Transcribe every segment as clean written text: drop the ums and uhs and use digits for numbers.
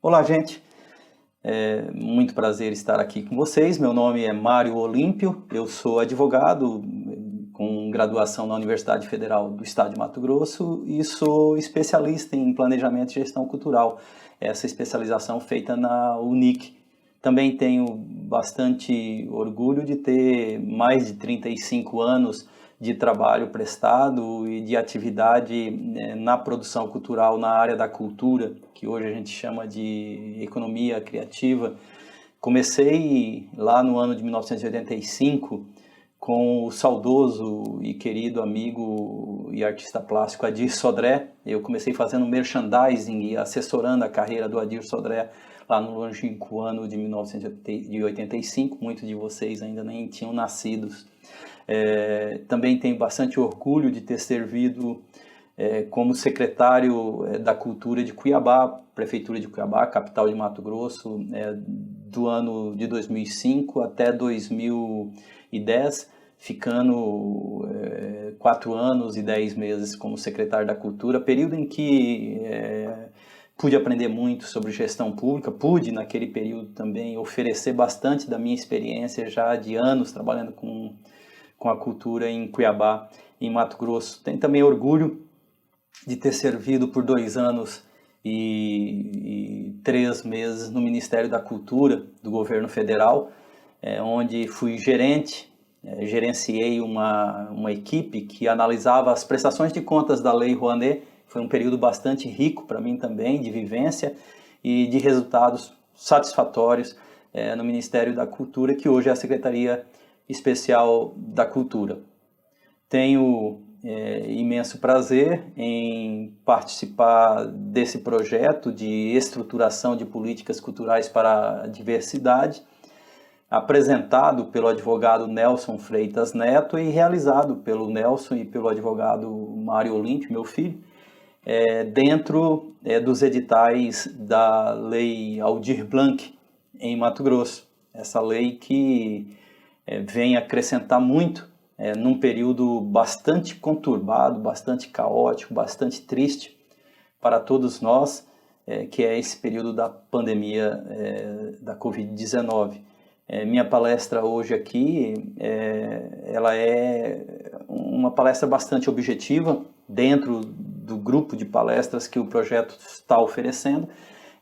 Olá, gente. É muito prazer estar aqui com vocês. Meu nome é Mário Olímpio, eu sou advogado com graduação na Universidade Federal do Estado de Mato Grosso e sou especialista em planejamento e gestão cultural, essa especialização feita na UNIC. Também tenho bastante orgulho de ter mais de 35 anos de trabalho prestado e de atividade na produção cultural na área da cultura, que hoje a gente chama de economia criativa. Comecei lá no ano de 1985 com o saudoso e querido amigo e artista plástico Adir Sodré. Eu comecei fazendo merchandising e assessorando a carreira do Adir Sodré lá no longínquo ano de 1985. Muitos de vocês ainda nem tinham nascido. Também tenho bastante orgulho de ter servido como secretário da Cultura de Cuiabá, Prefeitura de Cuiabá, capital de Mato Grosso, do ano de 2005 até 2010, ficando 4 anos e 10 meses como secretário da Cultura, período em que pude aprender muito sobre gestão pública, pude naquele período também oferecer bastante da minha experiência já de anos trabalhando com a cultura em Cuiabá, em Mato Grosso. Tenho também orgulho de ter servido por 2 anos e 3 meses no Ministério da Cultura do governo federal, onde fui gerenciei uma equipe que analisava as prestações de contas da Lei Rouanet. Foi um período bastante rico para mim também, de vivência e de resultados satisfatórios no Ministério da Cultura, que hoje é a Secretaria Especial da Cultura. Tenho imenso prazer em participar desse projeto de estruturação de políticas culturais para a diversidade, apresentado pelo advogado Nelson Freitas Neto e realizado pelo Nelson e pelo advogado Mário Olímpio, meu filho, dentro dos editais da Lei Aldir Blanc, em Mato Grosso. Essa lei que vem acrescentar muito num período bastante conturbado, bastante caótico, bastante triste para todos nós, que é esse período da pandemia da Covid-19. Minha palestra hoje aqui, ela é uma palestra bastante objetiva dentro do grupo de palestras que o projeto está oferecendo.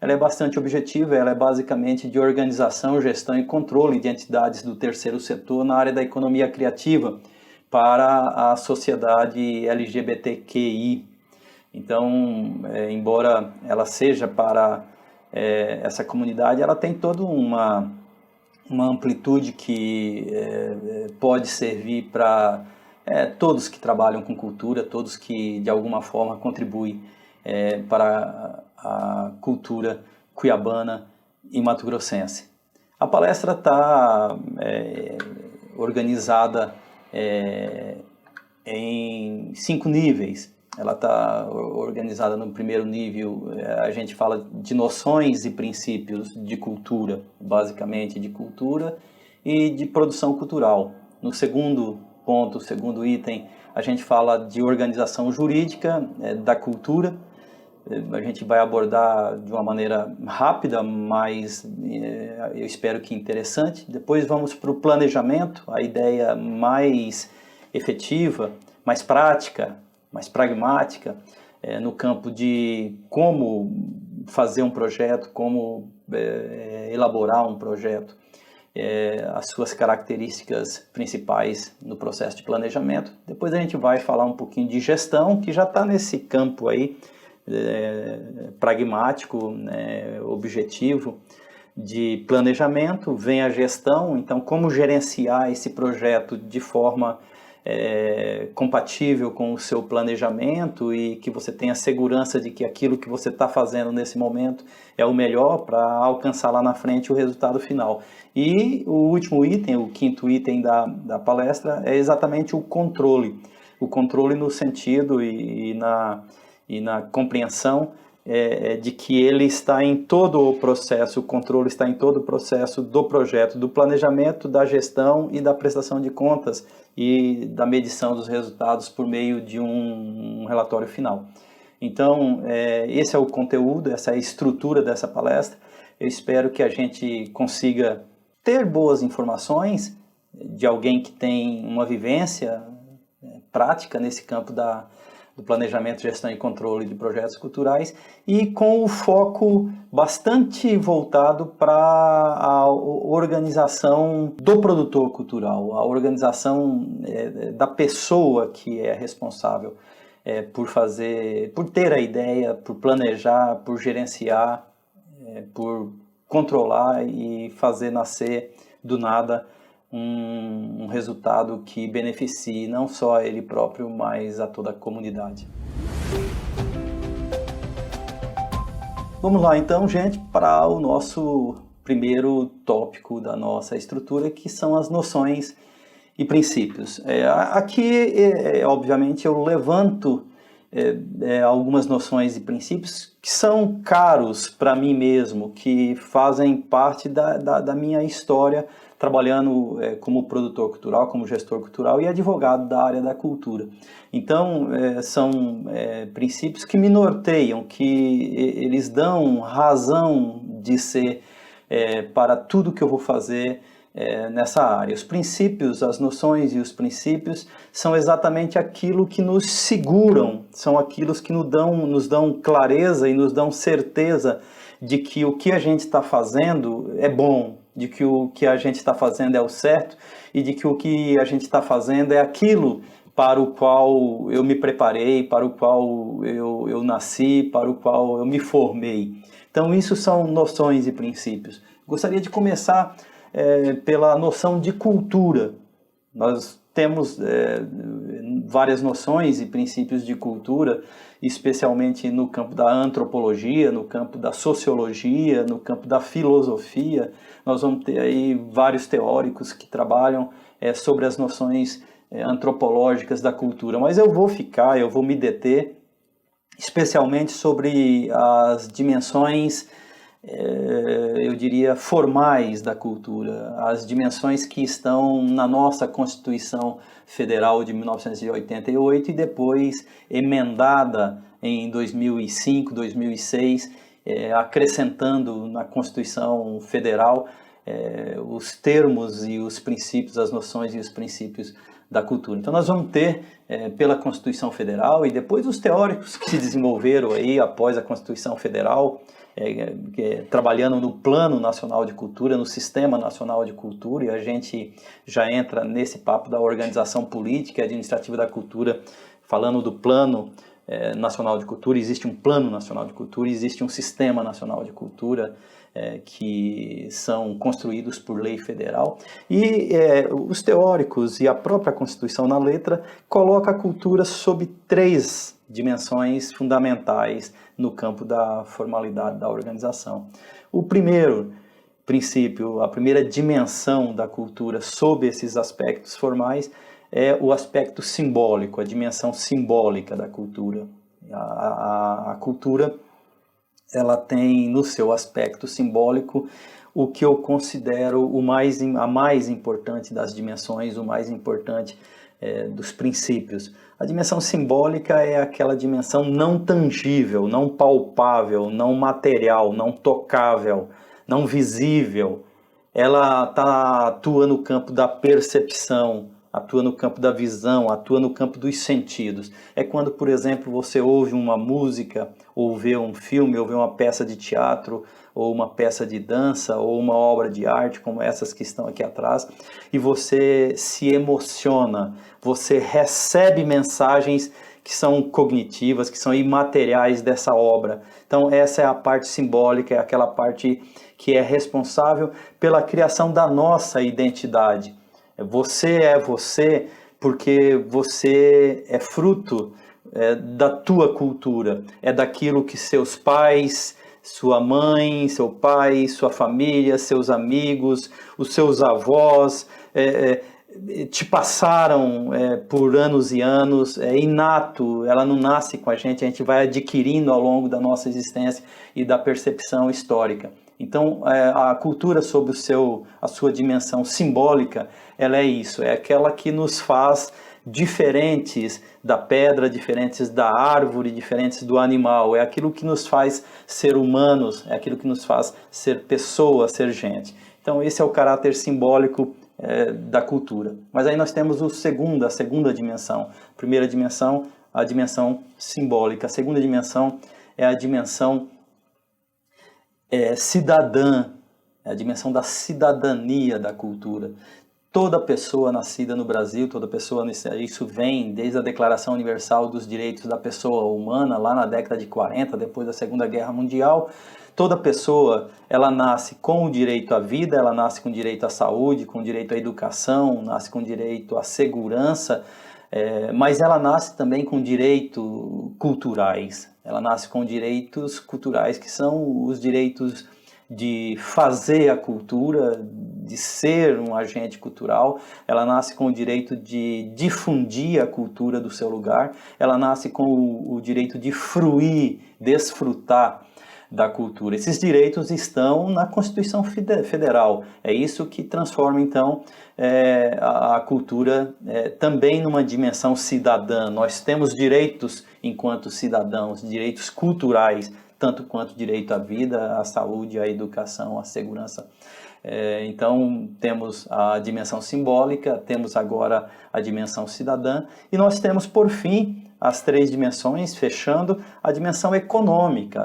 Ela é bastante objetiva, ela é basicamente de organização, gestão e controle de entidades do terceiro setor na área da economia criativa para a sociedade LGBTQI. Então, embora ela seja para essa comunidade, ela tem toda uma amplitude que pode servir para todos que trabalham com cultura, todos que de alguma forma contribuem para a cultura cuiabana e mato-grossense. A palestra está organizada em 5 níveis. Ela está organizada no primeiro nível, a gente fala de noções e princípios de cultura, basicamente de cultura e de produção cultural. No segundo ponto, segundo item, a gente fala de organização jurídica da cultura. A gente vai abordar de uma maneira rápida, mas eu espero que interessante. Depois vamos para o planejamento, a ideia mais efetiva, mais prática, mais pragmática, no campo de como fazer um projeto, como elaborar um projeto, as suas características principais no processo de planejamento. Depois a gente vai falar um pouquinho de gestão, que já está nesse campo aí, pragmático, objetivo de planejamento. Vem a gestão, então como gerenciar esse projeto de forma compatível com o seu planejamento e que você tenha segurança de que aquilo que você está fazendo nesse momento é o melhor para alcançar lá na frente o resultado final. E o último item, o 5º item da palestra, é exatamente o controle no sentido e na compreensão de que ele está em todo o processo, o controle está em todo o processo do projeto, do planejamento, da gestão e da prestação de contas e da medição dos resultados por meio de um relatório final. Então, esse é o conteúdo, essa é a estrutura dessa palestra. Eu espero que a gente consiga ter boas informações de alguém que tem uma vivência prática nesse campo do planejamento, gestão e controle de projetos culturais, e com o foco bastante voltado para a organização do produtor cultural, a organização da pessoa que é responsável por ter a ideia, por planejar, por gerenciar, por controlar e fazer nascer do nada um resultado que beneficie não só a ele próprio, mas a toda a comunidade. Vamos lá então, gente, para o nosso primeiro tópico da nossa estrutura, que são as noções e princípios. Aqui, obviamente, eu levanto algumas noções e princípios que são caros para mim mesmo, que fazem parte da minha história trabalhando como produtor cultural, como gestor cultural e advogado da área da cultura. Então, são princípios que me norteiam, que eles dão razão de ser para tudo que eu vou fazer nessa área. Os princípios, as noções e os princípios são exatamente aquilo que nos seguram, são aquilo que nos dão clareza e nos dão certeza de que o que a gente está fazendo é bom, de que o que a gente está fazendo é o certo e de que o que a gente está fazendo é aquilo para o qual eu me preparei, para o qual eu nasci, para o qual eu me formei. Então, isso são noções e princípios. Gostaria de começar pela noção de cultura. Nós temos várias noções e princípios de cultura, especialmente no campo da antropologia, no campo da sociologia, no campo da filosofia. Nós vamos ter aí vários teóricos que trabalham sobre as noções antropológicas da cultura, mas eu vou me deter especialmente sobre as dimensões, eu diria, formais da cultura, as dimensões que estão na nossa Constituição Federal de 1988 e depois emendada em 2005, 2006, acrescentando na Constituição Federal os termos e os princípios, as noções e os princípios da cultura. Então nós vamos ter pela Constituição Federal e depois os teóricos que se desenvolveram aí após a Constituição Federal, trabalhando no Plano Nacional de Cultura, no Sistema Nacional de Cultura, e a gente já entra nesse papo da organização política e administrativa da cultura, falando do Plano Nacional de Cultura. Existe um Plano Nacional de Cultura, existe um Sistema Nacional de Cultura, que são construídos por lei federal, e os teóricos e a própria Constituição na letra coloca a cultura sob 3 dimensões fundamentais no campo da formalidade da organização. O primeiro princípio, a primeira dimensão da cultura sob esses aspectos formais é o aspecto simbólico, a dimensão simbólica da cultura. A cultura, ela tem no seu aspecto simbólico o que eu considero a mais importante das dimensões, o mais importante dos princípios. A dimensão simbólica é aquela dimensão não tangível, não palpável, não material, não tocável, não visível. Ela atua no campo da percepção, atua no campo da visão, atua no campo dos sentidos. É quando, por exemplo, você ouve uma música, ou vê um filme, ou vê uma peça de teatro, ou uma peça de dança, ou uma obra de arte, como essas que estão aqui atrás, e você se emociona, você recebe mensagens que são cognitivas, que são imateriais dessa obra. Então essa é a parte simbólica, é aquela parte que é responsável pela criação da nossa identidade. Você é você porque você é fruto da tua cultura, é daquilo que seus pais, sua mãe, seu pai, sua família, seus amigos, os seus avós te passaram por anos e anos. É inato, ela não nasce com a gente vai adquirindo ao longo da nossa existência e da percepção histórica. Então, a cultura sob a sua dimensão simbólica, ela é isso, é aquela que nos faz diferentes da pedra, diferentes da árvore, diferentes do animal. É aquilo que nos faz ser humanos, é aquilo que nos faz ser pessoa, ser gente. Então esse é o caráter simbólico da cultura. Mas aí nós temos a segunda dimensão. A primeira dimensão, a dimensão simbólica. A segunda dimensão é a dimensão cidadã, é a dimensão da cidadania da cultura. Toda pessoa nascida no Brasil, toda pessoa, isso vem desde a Declaração Universal dos Direitos da Pessoa Humana, lá na década de 40, depois da Segunda Guerra Mundial. Toda pessoa, ela nasce com o direito à vida, ela nasce com direito à saúde, com direito à educação, nasce com direito à segurança, mas ela nasce também com direitos culturais. Ela nasce com direitos culturais que são os direitos de fazer a cultura, de ser um agente cultural. Ela nasce com o direito de difundir a cultura do seu lugar. Ela nasce com o direito de fruir, desfrutar da cultura. Esses direitos estão na Constituição Federal. É isso que transforma, então, a cultura também numa dimensão cidadã. Nós temos direitos enquanto cidadãos, direitos culturais, tanto quanto direito à vida, à saúde, à educação, à segurança. Então, temos a dimensão simbólica, temos agora a dimensão cidadã, e nós temos, por fim, as três dimensões, fechando, a dimensão econômica,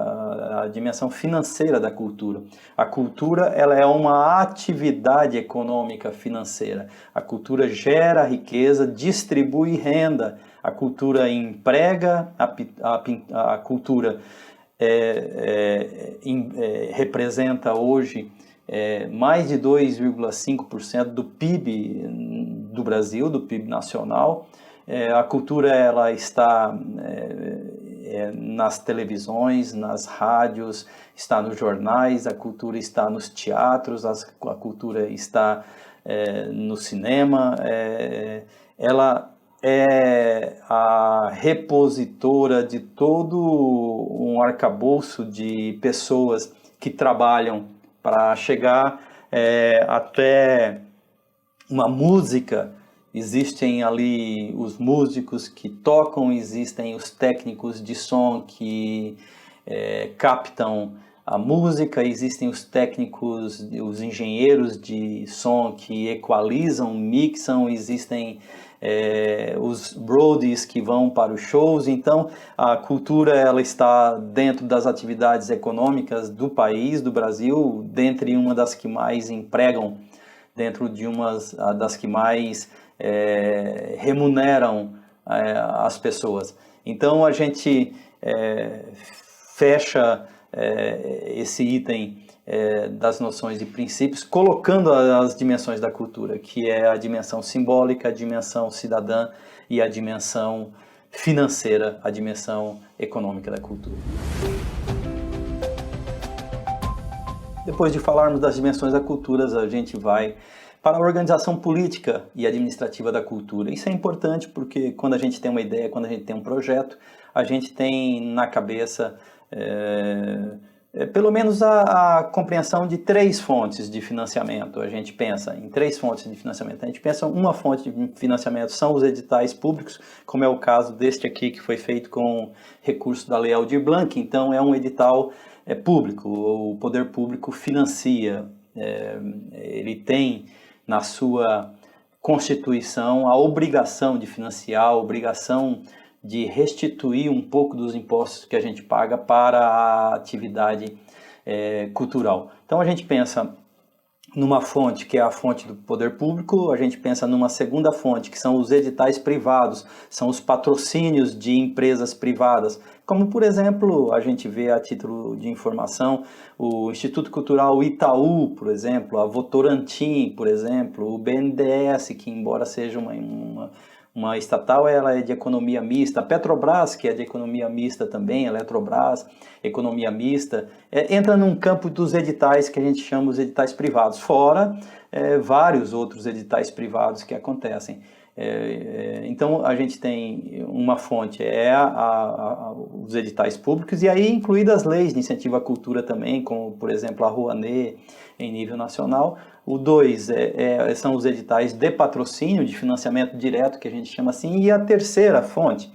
a dimensão financeira da cultura. A cultura, ela é uma atividade econômica financeira. A cultura gera riqueza, distribui renda. A cultura emprega, a cultura representa hoje mais de 2,5% do PIB do Brasil, do PIB nacional. A cultura, ela está nas televisões, nas rádios, está nos jornais, a cultura está nos teatros, a cultura está no cinema. Ela é a repositora de todo um arcabouço de pessoas que trabalham para chegar até uma música. Existem ali os músicos que tocam, existem os técnicos de som que captam a música, existem os técnicos, os engenheiros de som que equalizam, mixam, existem os roadies que vão para os shows. Então a cultura, ela está dentro das atividades econômicas do país, do Brasil, dentre uma das que mais empregam, dentro de uma das que mais remuneram as pessoas. Então a gente fecha esse item das noções e princípios, colocando as dimensões da cultura, que é a dimensão simbólica, a dimensão cidadã e a dimensão financeira, a dimensão econômica da cultura. Depois de falarmos das dimensões da cultura, a gente vai para a organização política e administrativa da cultura. Isso é importante porque quando a gente tem uma ideia, quando a gente tem um projeto, a gente tem na cabeça pelo menos a compreensão de três fontes de financiamento. A gente pensa em três fontes de financiamento. A gente pensa uma fonte de financiamento são os editais públicos, como é o caso deste aqui, que foi feito com recurso da Lei Aldir Blanc. Então é um edital público, o poder público financia, ele tem na sua Constituição a obrigação de financiar, a obrigação de restituir um pouco dos impostos que a gente paga para a atividade cultural. Então a gente pensa numa fonte que é a fonte do poder público, a gente pensa numa segunda fonte que são os editais privados, são os patrocínios de empresas privadas, como por exemplo, a gente vê a título de informação, o Instituto Cultural Itaú, por exemplo, a Votorantim, por exemplo, o BNDES, que embora seja uma estatal, ela é de economia mista. A Petrobras, que é de economia mista também, a Eletrobras, economia mista, entra num campo dos editais que a gente chama os editais privados, fora vários outros editais privados que acontecem. Então a gente tem uma fonte, os editais públicos, e aí incluídas as leis de incentivo à cultura também, como, por exemplo, a Rouanet em nível nacional. O 2 são os editais de patrocínio, de financiamento direto, que a gente chama assim, e a terceira fonte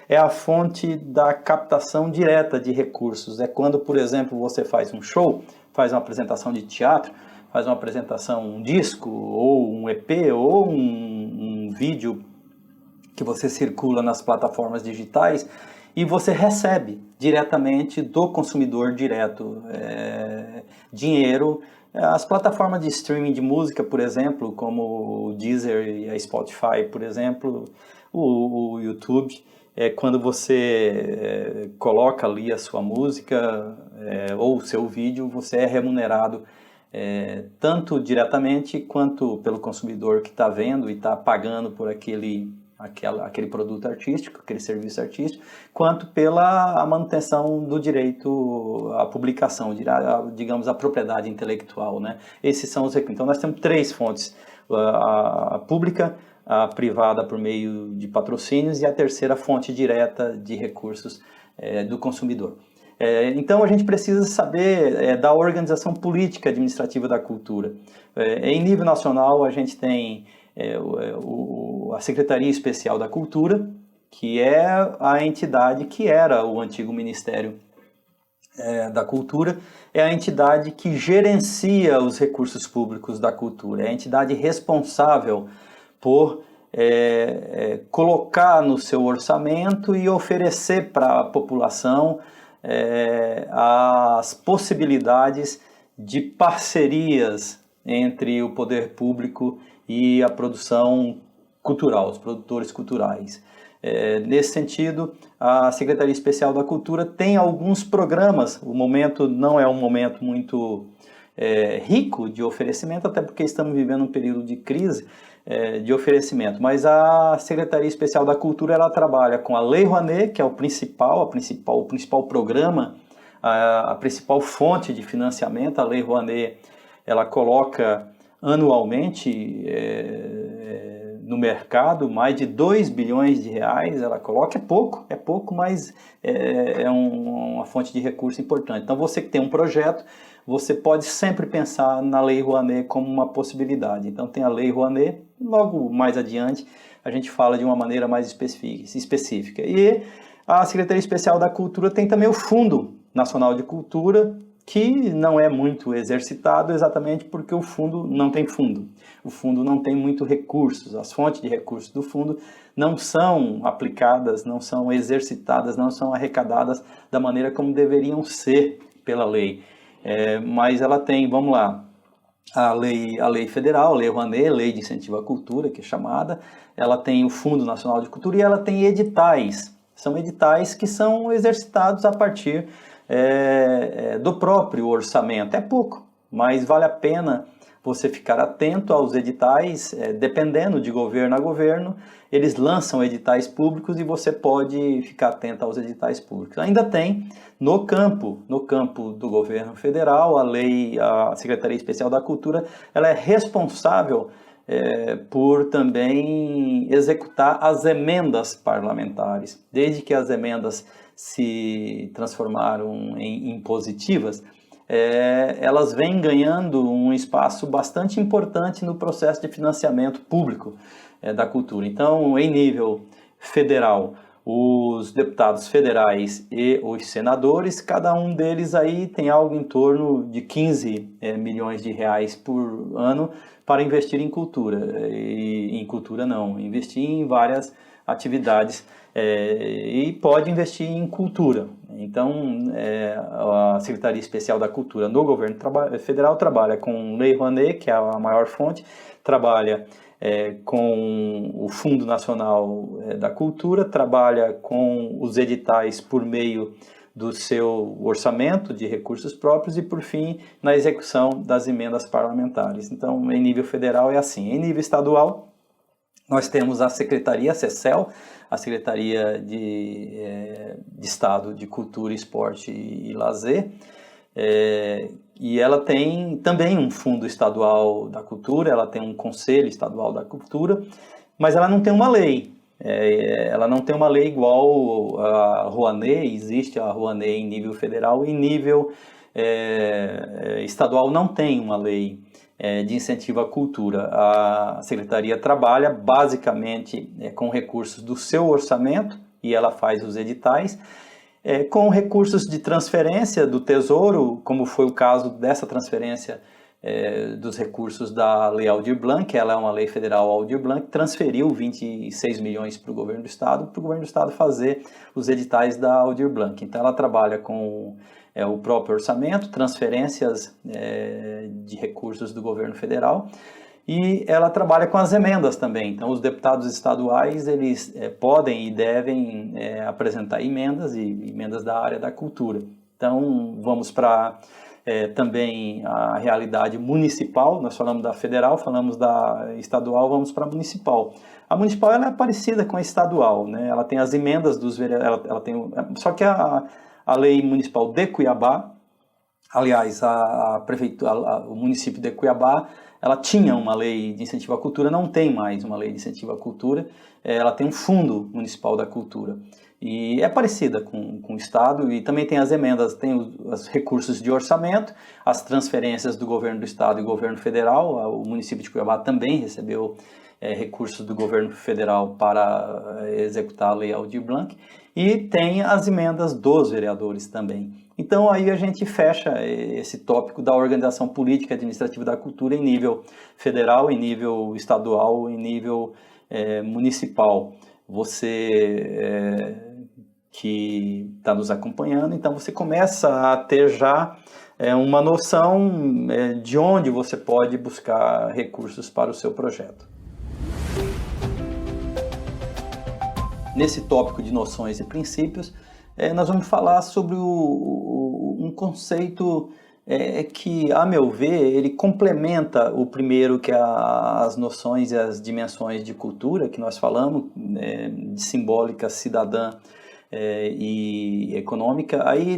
é a fonte da captação direta de recursos. É quando, por exemplo, você faz um show, faz uma apresentação de teatro, faz uma apresentação, um disco, ou um EP, ou um vídeo que você circula nas plataformas digitais, e você recebe diretamente do consumidor direto dinheiro. As plataformas de streaming de música, por exemplo, como o Deezer e a Spotify, por exemplo, o YouTube, quando você coloca ali a sua música ou o seu vídeo, você é remunerado tanto diretamente quanto pelo consumidor que está vendo e está pagando por aquele produto artístico, aquele serviço artístico, quanto pela manutenção do direito à publicação, digamos, a propriedade intelectual, né? Esses são os recursos. Então, nós temos 3 fontes, a pública, a privada por meio de patrocínios e a terceira fonte direta de recursos do consumidor. Então, a gente precisa saber da organização política administrativa da cultura. Em nível nacional, a gente tem a Secretaria Especial da Cultura, que é a entidade que era o antigo Ministério da Cultura, é a entidade que gerencia os recursos públicos da cultura, é a entidade responsável por colocar no seu orçamento e oferecer para a população as possibilidades de parcerias entre o poder público e a produção cultural, os produtores culturais. Nesse sentido, a Secretaria Especial da Cultura tem alguns programas. O momento não é um momento muito rico de oferecimento, até porque estamos vivendo um período de crise de oferecimento, mas a Secretaria Especial da Cultura ela trabalha com a Lei Rouanet, que é o principal programa, a principal fonte de financiamento. A Lei Rouanet ela coloca anualmente no mercado mais de 2 bilhões de reais, ela coloca, é pouco, mas é uma fonte de recurso importante. Então você que tem um projeto, você pode sempre pensar na Lei Rouanet como uma possibilidade. Então tem a Lei Rouanet, logo mais adiante a gente fala de uma maneira mais específica. E a Secretaria Especial da Cultura tem também o Fundo Nacional de Cultura, que não é muito exercitado exatamente porque o fundo não tem fundo. O fundo não tem muito recursos, as fontes de recursos do fundo não são aplicadas, não são exercitadas, não são arrecadadas da maneira como deveriam ser pela lei. Mas ela tem, vamos lá, a lei federal, a Lei Rouanet, Lei de Incentivo à Cultura, que é chamada, ela tem o Fundo Nacional de Cultura e ela tem editais. São editais que são exercitados a partir do próprio orçamento. É pouco, mas vale a pena você ficar atento aos editais, dependendo de governo a governo, eles lançam editais públicos e você pode ficar atento aos editais públicos. Ainda tem no campo do governo federal, a Secretaria Especial da Cultura, ela é responsável por também executar as emendas parlamentares. Desde que as emendas se transformaram em impositivas, elas vêm ganhando um espaço bastante importante no processo de financiamento público da cultura. Então, em nível federal, os deputados federais e os senadores, cada um deles aí tem algo em torno de 15 milhões de reais por ano para investir em cultura. E em cultura não, investir em várias atividades e pode investir em cultura. Então, a Secretaria Especial da Cultura no governo federal trabalha com Lei Rouanet, que é a maior fonte, trabalha com o Fundo Nacional da Cultura, trabalha com os editais por meio do seu orçamento de recursos próprios e, por fim, na execução das emendas parlamentares. Então, em nível federal é assim. Em nível estadual, nós temos a Secretaria, a SECEL, a Secretaria de Estado de Cultura, Esporte e Lazer, e ela tem também um Fundo Estadual da Cultura, ela tem um Conselho Estadual da Cultura, mas ela não tem uma lei. Ela não tem uma lei igual a Rouanet, existe a Rouanet em nível federal, e em nível estadual não tem uma lei de incentivo à cultura. A Secretaria trabalha basicamente com recursos do seu orçamento, e ela faz os editais, com recursos de transferência do Tesouro, como foi o caso dessa transferência dos recursos da Lei Aldir Blanc. Ela é uma lei federal Aldir Blanc, transferiu 26 milhões para o governo do estado fazer os editais da Aldir Blanc. Então ela trabalha com o próprio orçamento, transferências de recursos do governo federal, e ela trabalha com as emendas também. Então os deputados estaduais, eles podem e devem apresentar emendas, e emendas da área da cultura. Então vamos para também a realidade municipal. Nós falamos da federal, falamos da estadual, vamos para a municipal. A municipal, ela é parecida com a estadual, né? Ela tem as emendas dos vereadores, só que a lei municipal de Cuiabá, aliás, a prefeitura, o município de Cuiabá, ela tinha uma lei de incentivo à cultura, não tem mais uma lei de incentivo à cultura, ela tem um fundo municipal da cultura. E é parecida com o Estado, e também tem as emendas, tem os recursos de orçamento, as transferências do governo do Estado e governo federal. O município de Cuiabá também recebeu recursos do governo federal para executar a Lei Aldir Blanc, e tem as emendas dos vereadores também. Então aí a gente fecha esse tópico da organização política e administrativa da cultura em nível federal, em nível estadual, em nível municipal. Você que está nos acompanhando, então você começa a ter já uma noção de onde você pode buscar recursos para o seu projeto. Nesse tópico de noções e princípios, nós vamos falar sobre um conceito que, a meu ver, ele complementa o primeiro, que é as noções e as dimensões de cultura que nós falamos, de simbólica, cidadã e econômica. Aí,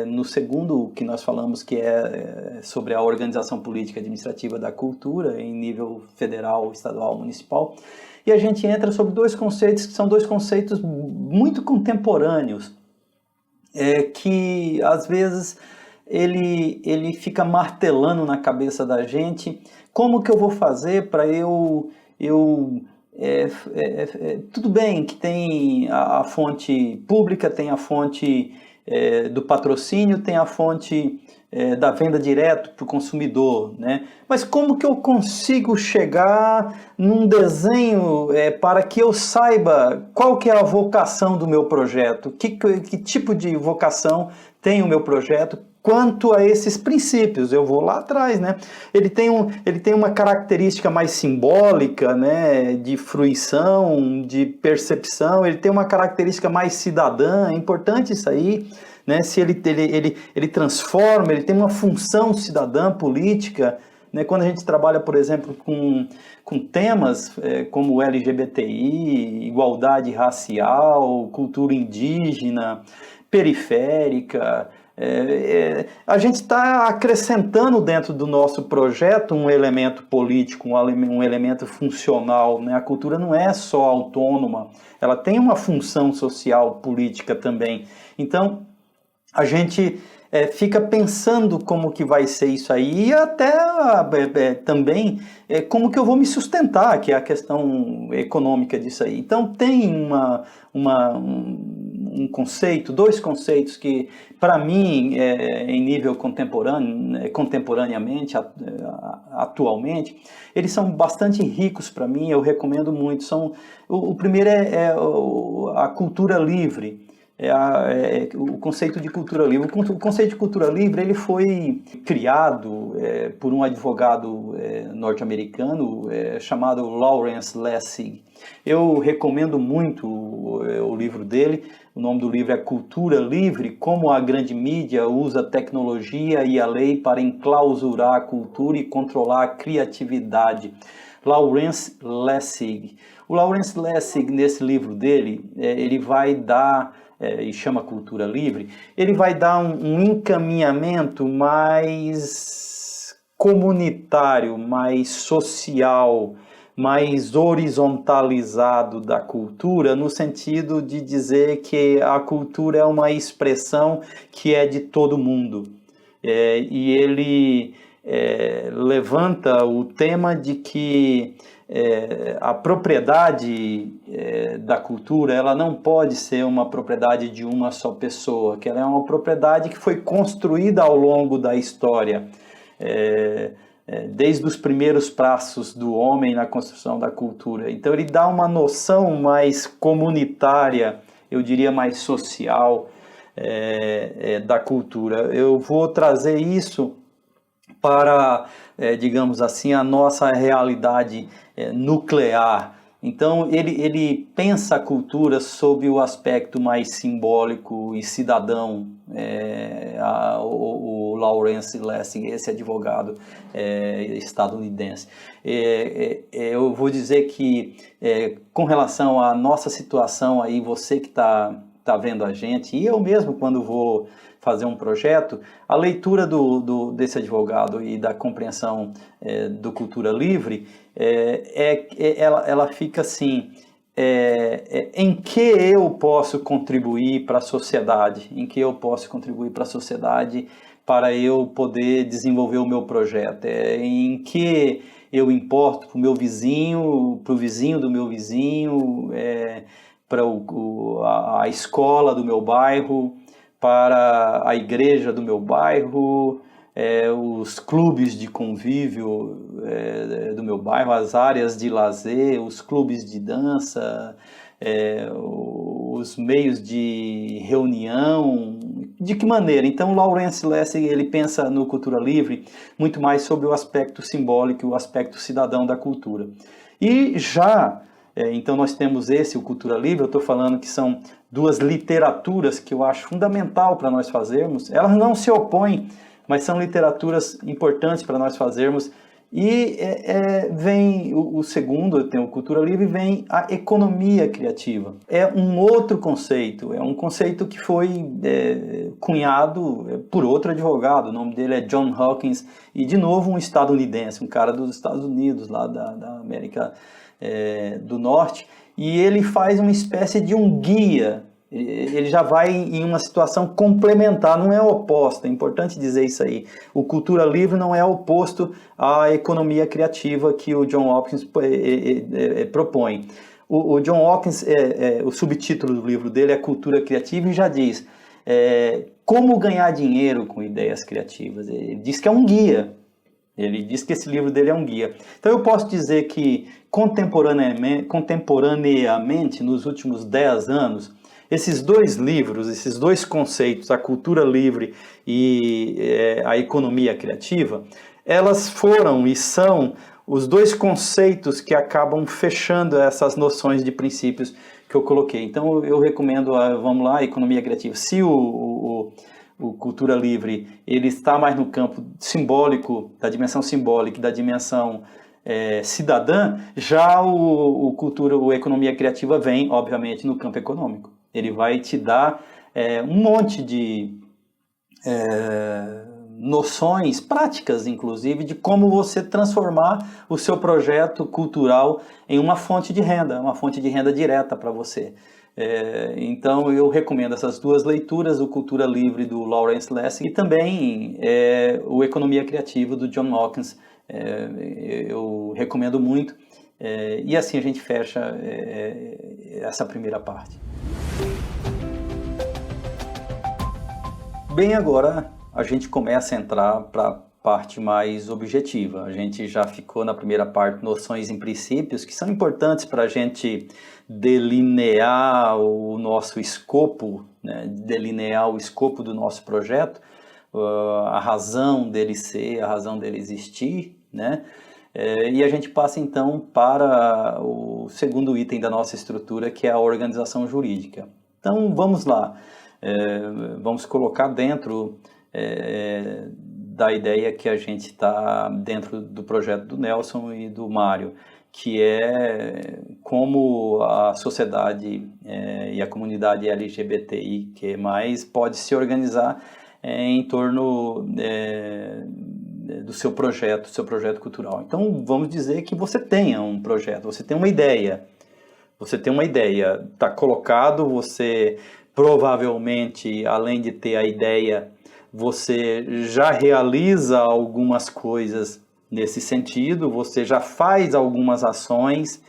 no segundo que nós falamos, que é sobre a organização política e administrativa da cultura em nível federal, estadual, municipal. E a gente entra sobre dois conceitos que são dois conceitos muito contemporâneos, que às vezes ele fica martelando na cabeça da gente. Como que eu vou fazer para tudo bem que tem a fonte pública, tem a fonte do patrocínio, tem a fonte da venda direto para o consumidor, né? Mas como que eu consigo chegar num desenho para que eu saiba qual que é a vocação do meu projeto? Que tipo de vocação tem o meu projeto quanto a esses princípios? Eu vou lá atrás, né? Ele tem uma característica mais simbólica, né? De fruição, de percepção. Ele tem uma característica mais cidadã. É importante isso aí. Né, se ele transforma, ele tem uma função cidadã política, né, quando a gente trabalha, por exemplo, com temas como LGBTI, igualdade racial, cultura indígena, periférica, a gente está acrescentando dentro do nosso projeto um elemento político, um elemento funcional, né? A cultura não é só autônoma, ela tem uma função social, política também. Então, a gente fica pensando como que vai ser isso aí, e até também como que eu vou me sustentar, que é a questão econômica disso aí. Então tem um conceito, dois conceitos que, para mim, em nível contemporâneo, contemporaneamente, atualmente, eles são bastante ricos para mim, eu recomendo muito. O primeiro é a cultura livre. O conceito de cultura livre. O conceito de cultura livre, ele foi criado por um advogado norte-americano chamado Lawrence Lessig. Eu recomendo muito o livro dele. O nome do livro é Cultura Livre: Como a Grande Mídia Usa a Tecnologia e a Lei para Enclausurar a Cultura e Controlar a Criatividade. Lawrence Lessig. O Lawrence Lessig, nesse livro dele, ele vai dar... e chama Cultura Livre, ele vai dar um encaminhamento mais comunitário, mais social, mais horizontalizado da cultura, no sentido de dizer que a cultura é uma expressão que é de todo mundo. E ele levanta o tema de que a propriedade da cultura, ela não pode ser uma propriedade de uma só pessoa, que ela é uma propriedade que foi construída ao longo da história, desde os primeiros passos do homem na construção da cultura. Então ele dá uma noção mais comunitária, eu diria mais social, da cultura. Eu vou trazer isso para, digamos assim, a nossa realidade nuclear. Então, ele pensa a cultura sob o aspecto mais simbólico e cidadão. O Lawrence Lessig, esse advogado estadunidense. Eu vou dizer que, com relação à nossa situação, aí você que está vendo a gente, e eu mesmo, quando vou fazer um projeto, a leitura desse advogado e da compreensão do Cultura Livre, ela fica assim, em que eu posso contribuir para a sociedade, em que eu posso contribuir para a sociedade para eu poder desenvolver o meu projeto, em que eu importo para o meu vizinho, para o vizinho do meu vizinho, para a escola do meu bairro, para a igreja do meu bairro, os clubes de convívio do meu bairro, as áreas de lazer, os clubes de dança, os meios de reunião. De que maneira? Então, Lawrence Lessig, ele pensa no Cultura Livre muito mais sobre o aspecto simbólico, o aspecto cidadão da cultura. E já... Então nós temos o Cultura Livre, eu estou falando que são duas literaturas que eu acho fundamental para nós fazermos. Elas não se opõem, mas são literaturas importantes para nós fazermos. E vem o segundo, tem o Cultura Livre, vem a economia criativa. É um outro conceito, é um conceito que foi cunhado por outro advogado, o nome dele é John Hawkins, e de novo um estadunidense, um cara dos Estados Unidos, lá da América do Norte, e ele faz uma espécie de um guia. Ele já vai em uma situação complementar, não é oposta, é importante dizer isso aí. O Cultura Livre não é oposto à economia criativa que o John Hawkins propõe. O John Hawkins, o subtítulo do livro dele é Cultura Criativa, e já diz como ganhar dinheiro com ideias criativas. Ele diz que é um guia. Ele diz que esse livro dele é um guia. Então eu posso dizer que contemporaneamente, nos últimos 10 anos, esses dois livros, esses dois conceitos, a cultura livre e a economia criativa, elas foram e são os dois conceitos que acabam fechando essas noções de princípios que eu coloquei. Então eu recomendo, vamos lá, a economia criativa. Se o Cultura Livre ele está mais no campo simbólico, da dimensão simbólica, da dimensão cidadã, já o Economia Criativa vem, obviamente, no campo econômico. Ele vai te dar um monte de noções práticas, inclusive, de como você transformar o seu projeto cultural em uma fonte de renda direta para você. Então eu recomendo essas duas leituras, o Cultura Livre do Lawrence Lessig e também o Economia Criativa do John Hawkins. Eu recomendo muito, e assim a gente fecha essa primeira parte. Bem, agora a gente começa a entrar para a parte mais objetiva. A gente já ficou na primeira parte noções e princípios que são importantes para a gente delinear o nosso escopo, né? Delinear o escopo do nosso projeto, a razão dele ser, a razão dele existir, né? E a gente passa então para o segundo item da nossa estrutura, que é a organização jurídica. Então vamos lá, vamos colocar dentro da ideia que a gente está dentro do projeto do Nelson e do Mário, que é como a sociedade e a comunidade LGBTI+, pode se organizar em torno do seu projeto cultural. Então, vamos dizer que você tenha um projeto, você tem uma ideia. Está colocado, você provavelmente, além de ter a ideia, você já realiza algumas coisas nesse sentido, você já faz algumas ações,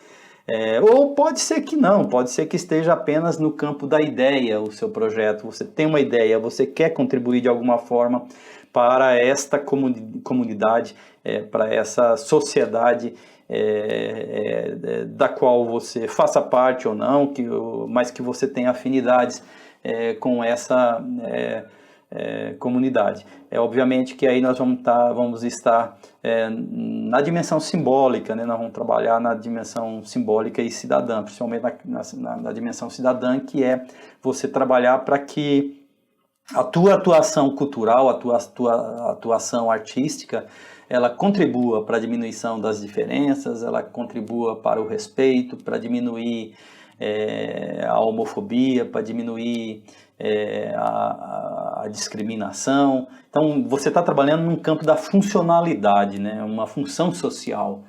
ou pode ser que não, pode ser que esteja apenas no campo da ideia o seu projeto. Você tem uma ideia, você quer contribuir de alguma forma para esta comunidade, para essa sociedade da qual você faça parte ou não, mas que você tenha afinidades com essa comunidade. Obviamente que aí nós vamos estar na dimensão simbólica, né? Nós vamos trabalhar na dimensão simbólica e cidadã, principalmente na dimensão cidadã, que é você trabalhar para que a tua atuação cultural, a tua atuação artística, ela contribua para a diminuição das diferenças, ela contribua para o respeito, para diminuir a homofobia, para diminuir a discriminação. Então, você está trabalhando num campo da funcionalidade, né? Uma função social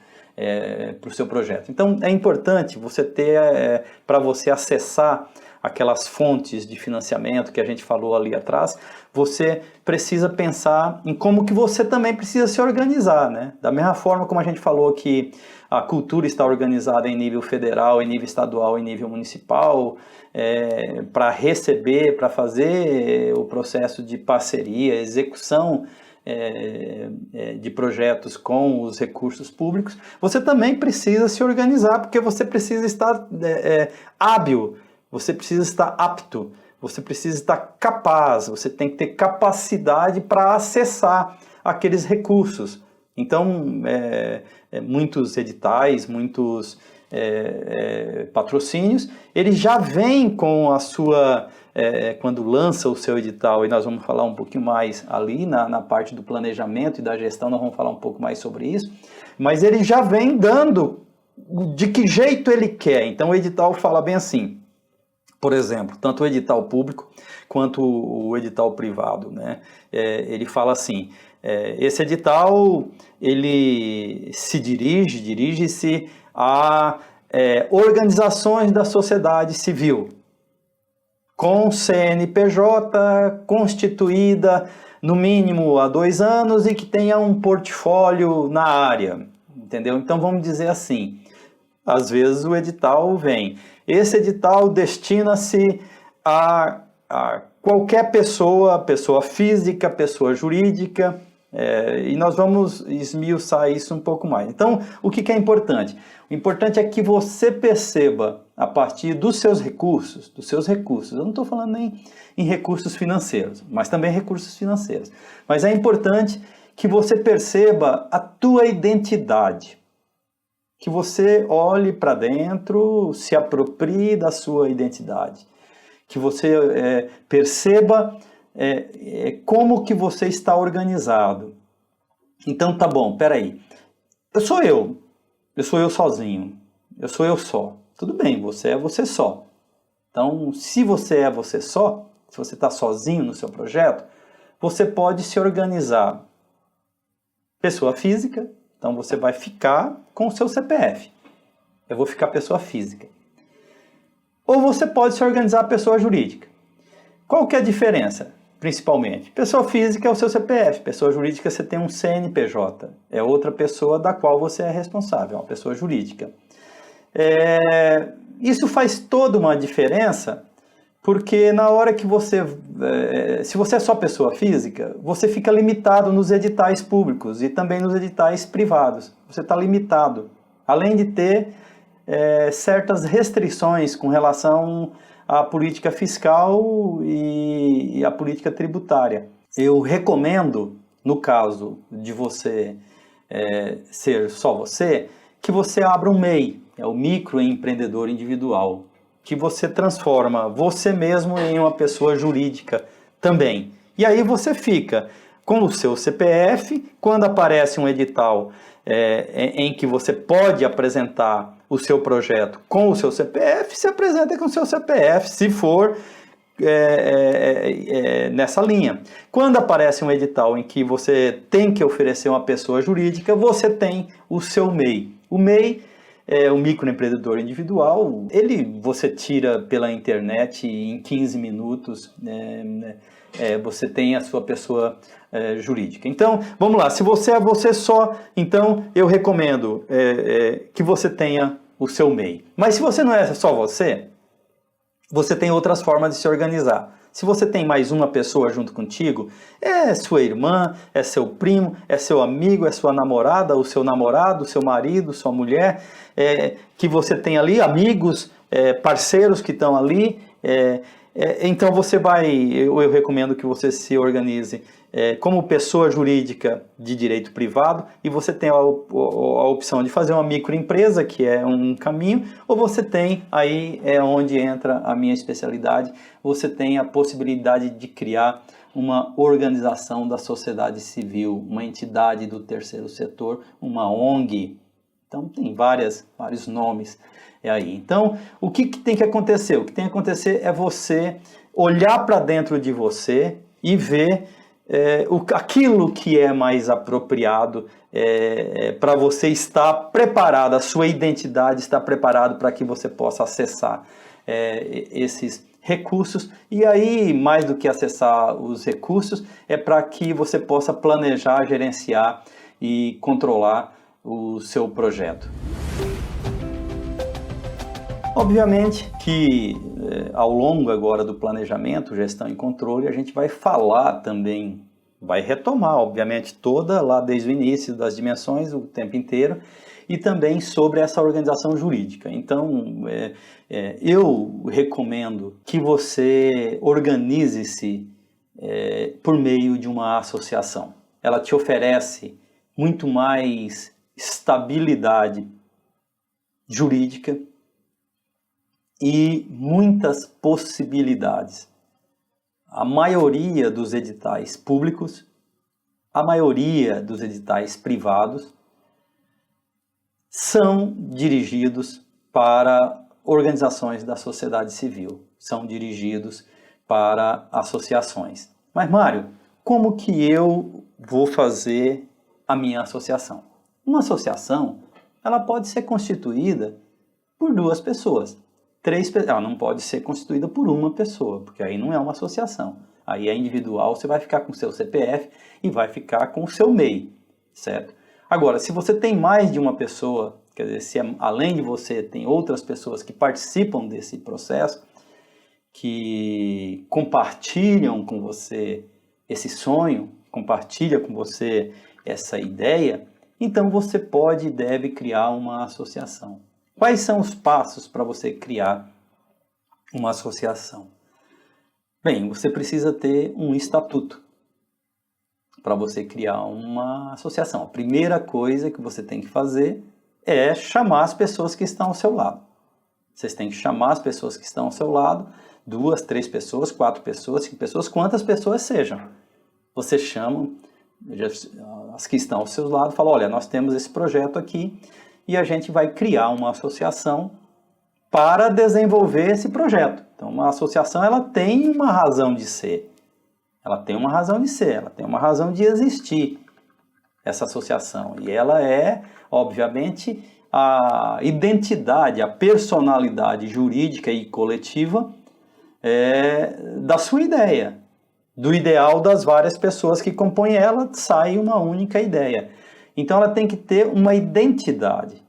para o seu projeto. Então, é importante você ter, para você acessar aquelas fontes de financiamento que a gente falou ali atrás, você precisa pensar em como que você também precisa se organizar, né? Da mesma forma como a gente falou que a cultura está organizada em nível federal, em nível estadual, em nível municipal, para receber, para fazer o processo de parceria, execução de projetos com os recursos públicos, você também precisa se organizar, porque você precisa estar hábil, você precisa estar apto, você precisa estar capaz, você tem que ter capacidade para acessar aqueles recursos. Então, muitos editais, muitos patrocínios, eles já vêm com a sua... quando lança o seu edital, e nós vamos falar um pouquinho mais ali na parte do planejamento e da gestão, nós vamos falar um pouco mais sobre isso, mas ele já vem dando de que jeito ele quer. Então, o edital fala bem assim, por exemplo, tanto o edital público quanto o edital privado, né? Ele fala assim, esse edital ele dirige-se a organizações da sociedade civil, com CNPJ constituída no mínimo há 2 anos e que tenha um portfólio na área, entendeu? Então vamos dizer assim, às vezes o edital vem, esse edital destina-se a qualquer pessoa física, pessoa jurídica, e nós vamos esmiuçar isso um pouco mais. Então, o que é importante? O importante é que você perceba, a partir dos seus recursos, eu não estou falando nem em recursos financeiros, mas também recursos financeiros, mas é importante que você perceba a tua identidade, que você olhe para dentro, se aproprie da sua identidade, que você perceba como que você está organizado. Então, tá bom, peraí, eu sou eu sozinho, eu sou eu só. Tudo bem, você é você só. Então, se você é você só, se você está sozinho no seu projeto, você pode se organizar. Pessoa física, então você vai ficar com o seu CPF. Eu vou ficar pessoa física. Ou você pode se organizar pessoa jurídica. Qual que é a diferença, principalmente? Pessoa física é o seu CPF, pessoa jurídica você tem um CNPJ. É outra pessoa da qual você é responsável, é uma pessoa jurídica. Isso faz toda uma diferença, porque na hora que você... se você é só pessoa física, você fica limitado nos editais públicos e também nos editais privados. Você está limitado, além de ter certas restrições com relação à política fiscal e à política tributária. Eu recomendo, no caso de você ser só você, que você abra um MEI, é o microempreendedor individual, que você transforma você mesmo em uma pessoa jurídica também. E aí você fica com o seu CPF, quando aparece um edital em que você pode apresentar o seu projeto com o seu CPF, se apresenta com o seu CPF, se for nessa linha. Quando aparece um edital em que você tem que oferecer uma pessoa jurídica, você tem o seu MEI. O MEI é o microempreendedor individual, você tira pela internet em 15 minutos, você tem a sua pessoa jurídica. Então, vamos lá, se você é você só, então eu recomendo que você tenha o seu MEI. Mas se você não é só você tem outras formas de se organizar. Se você tem mais uma pessoa junto contigo, é sua irmã, é seu primo, é seu amigo, é sua namorada, o seu namorado, seu marido, sua mulher, que você tem ali, amigos, parceiros que estão ali. Então eu recomendo que você se organize como pessoa jurídica de direito privado, e você tem a opção de fazer uma microempresa, que é um caminho, ou você tem, aí é onde entra a minha especialidade, você tem a possibilidade de criar uma organização da sociedade civil, uma entidade do terceiro setor, uma ONG. Então tem vários nomes aí. Então, o que tem que acontecer? O que tem que acontecer é você olhar para dentro de você e ver aquilo que é mais apropriado para você estar preparado, a sua identidade está preparada para que você possa acessar esses recursos. E aí, mais do que acessar os recursos, é para que você possa planejar, gerenciar e controlar o seu projeto. Obviamente que ao longo agora do planejamento, gestão e controle, a gente vai falar também, vai retomar, obviamente, toda lá desde o início das dimensões, o tempo inteiro, e também sobre essa organização jurídica. Então, eu recomendo que você organize-se por meio de uma associação. Ela te oferece muito mais estabilidade jurídica e muitas possibilidades. A maioria dos editais públicos, a maioria dos editais privados são dirigidos para organizações da sociedade civil, são dirigidos para associações. Mas, Mário, como que eu vou fazer a minha associação? Uma associação, ela pode ser constituída por 2 pessoas. Ela não pode ser constituída por uma pessoa, porque aí não é uma associação. Aí é individual, você vai ficar com o seu CPF e vai ficar com o seu MEI, certo? Agora, se você tem mais de uma pessoa, quer dizer, se além de você tem outras pessoas que participam desse processo, que compartilham com você esse sonho, compartilha com você essa ideia, então você pode e deve criar uma associação. Quais são os passos para você criar uma associação? Bem, você precisa ter um estatuto para você criar uma associação. A primeira coisa que você tem que fazer é chamar as pessoas que estão ao seu lado. Vocês têm que chamar as pessoas que estão ao seu lado, 2, 3 pessoas, 4 pessoas, 5 pessoas, quantas pessoas sejam. Você chama as que estão ao seu lado e fala, olha, nós temos esse projeto aqui, e a gente vai criar uma associação para desenvolver esse projeto. Então, uma associação, ela tem uma razão de ser. Ela tem uma razão de ser, ela tem uma razão de existir, essa associação. E ela é, obviamente, a identidade, a personalidade jurídica e coletiva da sua ideia. Do ideal das várias pessoas que compõem ela, sai uma única ideia. Então ela tem que ter uma identidade,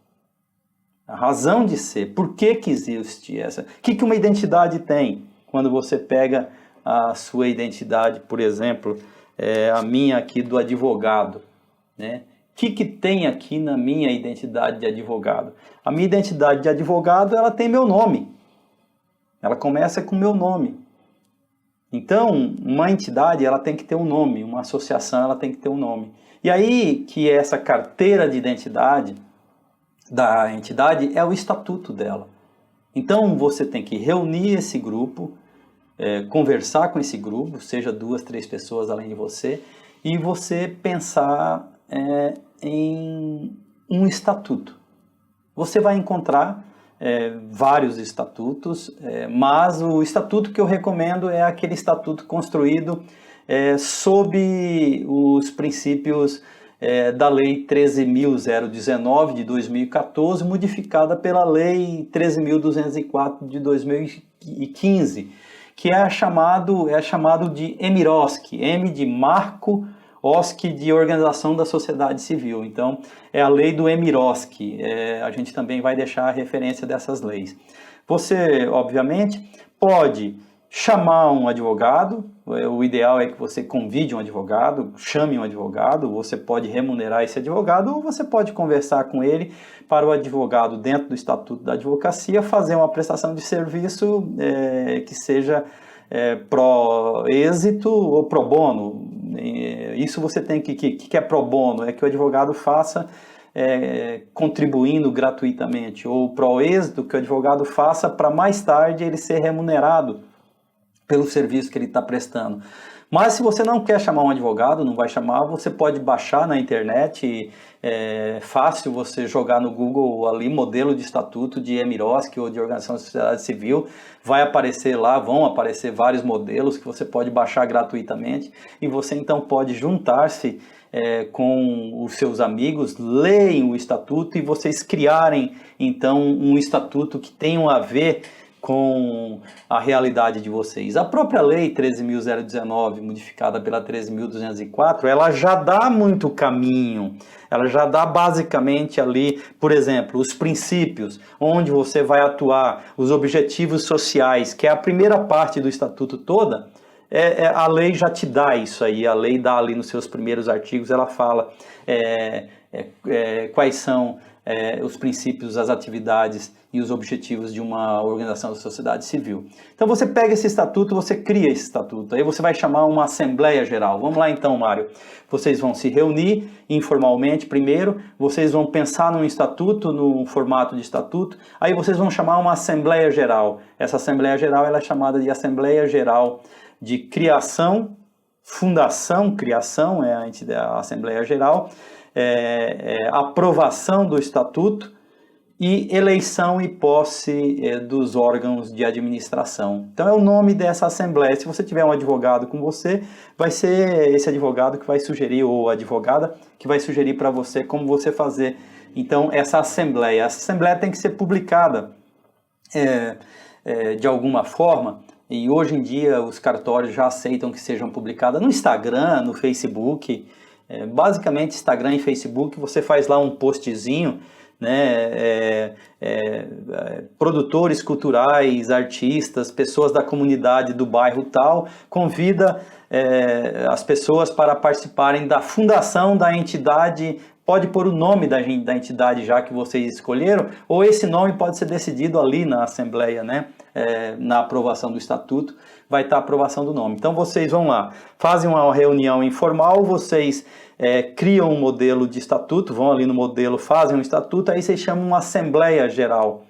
a razão de ser, por que existe essa, o que uma identidade tem? Quando você pega a sua identidade, por exemplo, a minha aqui do advogado, né? O que tem aqui na minha identidade de advogado? A minha identidade de advogado, ela tem meu nome, ela começa com meu nome. Então, uma entidade, ela tem que ter um nome, uma associação, ela tem que ter um nome. E aí que essa carteira de identidade da entidade é o estatuto dela. Então você tem que reunir esse grupo, conversar com esse grupo, seja 2, 3 pessoas além de você, e você pensar em um estatuto. Você vai encontrar vários estatutos, mas o estatuto que eu recomendo é aquele estatuto construído sob os princípios da Lei 13.019 de 2014, modificada pela Lei 13.204 de 2015, que é chamado de EMIROSC, M de Marco, OSC de Organização da Sociedade Civil. Então, é a lei do EMIROSC. A gente também vai deixar a referência dessas leis. Você, obviamente, pode chamar um advogado. O ideal é que você convide um advogado, chame um advogado. Você pode remunerar esse advogado ou você pode conversar com ele para o advogado, dentro do Estatuto da Advocacia, fazer uma prestação de serviço que seja pro êxito ou pro bono. Isso você tem que é pro bono, é que o advogado faça contribuindo gratuitamente, ou pro êxito, que o advogado faça para mais tarde ele ser remunerado pelo serviço que ele está prestando. Mas se você não quer chamar um advogado, não vai chamar, você pode baixar na internet, é fácil você jogar no Google ali modelo de estatuto de EMIROSC ou de Organização da Sociedade Civil, vai aparecer lá, vão aparecer vários modelos que você pode baixar gratuitamente e você então pode juntar-se com os seus amigos, leem o estatuto e vocês criarem então um estatuto que tenha a ver com a realidade de vocês. A própria lei 13.019, modificada pela 13.204, ela já dá muito caminho, ela já dá basicamente ali, por exemplo, os princípios, onde você vai atuar, os objetivos sociais, que é a primeira parte do estatuto toda, a lei já te dá isso aí, a lei dá ali nos seus primeiros artigos, ela fala quais são os princípios, as atividades e os objetivos de uma organização da sociedade civil. Então você pega esse estatuto, você cria esse estatuto, aí você vai chamar uma Assembleia Geral. Vamos lá então, Mário. Vocês vão se reunir informalmente primeiro, vocês vão pensar num estatuto, num formato de estatuto, aí vocês vão chamar uma Assembleia Geral. Essa Assembleia Geral ela é chamada de Assembleia Geral de Criação, Fundação, Criação é a Assembleia Geral, aprovação do estatuto e eleição e posse dos órgãos de administração. Então é o nome dessa assembleia. Se você tiver um advogado com você, vai ser esse advogado que vai sugerir, ou advogada, que vai sugerir para você como você fazer. Então essa assembleia tem que ser publicada de alguma forma, e hoje em dia os cartórios já aceitam que sejam publicadas no Instagram, no Facebook. Basicamente Instagram e Facebook, você faz lá um postzinho, né, produtores culturais, artistas, pessoas da comunidade do bairro tal, convida as pessoas para participarem da fundação da entidade. Pode pôr o nome da entidade já que vocês escolheram, ou esse nome pode ser decidido ali na Assembleia, né? Na aprovação do estatuto, vai estar a aprovação do nome. Então vocês vão lá, fazem uma reunião informal, vocês criam um modelo de estatuto, vão ali no modelo, fazem um estatuto, aí vocês chamam uma Assembleia Geral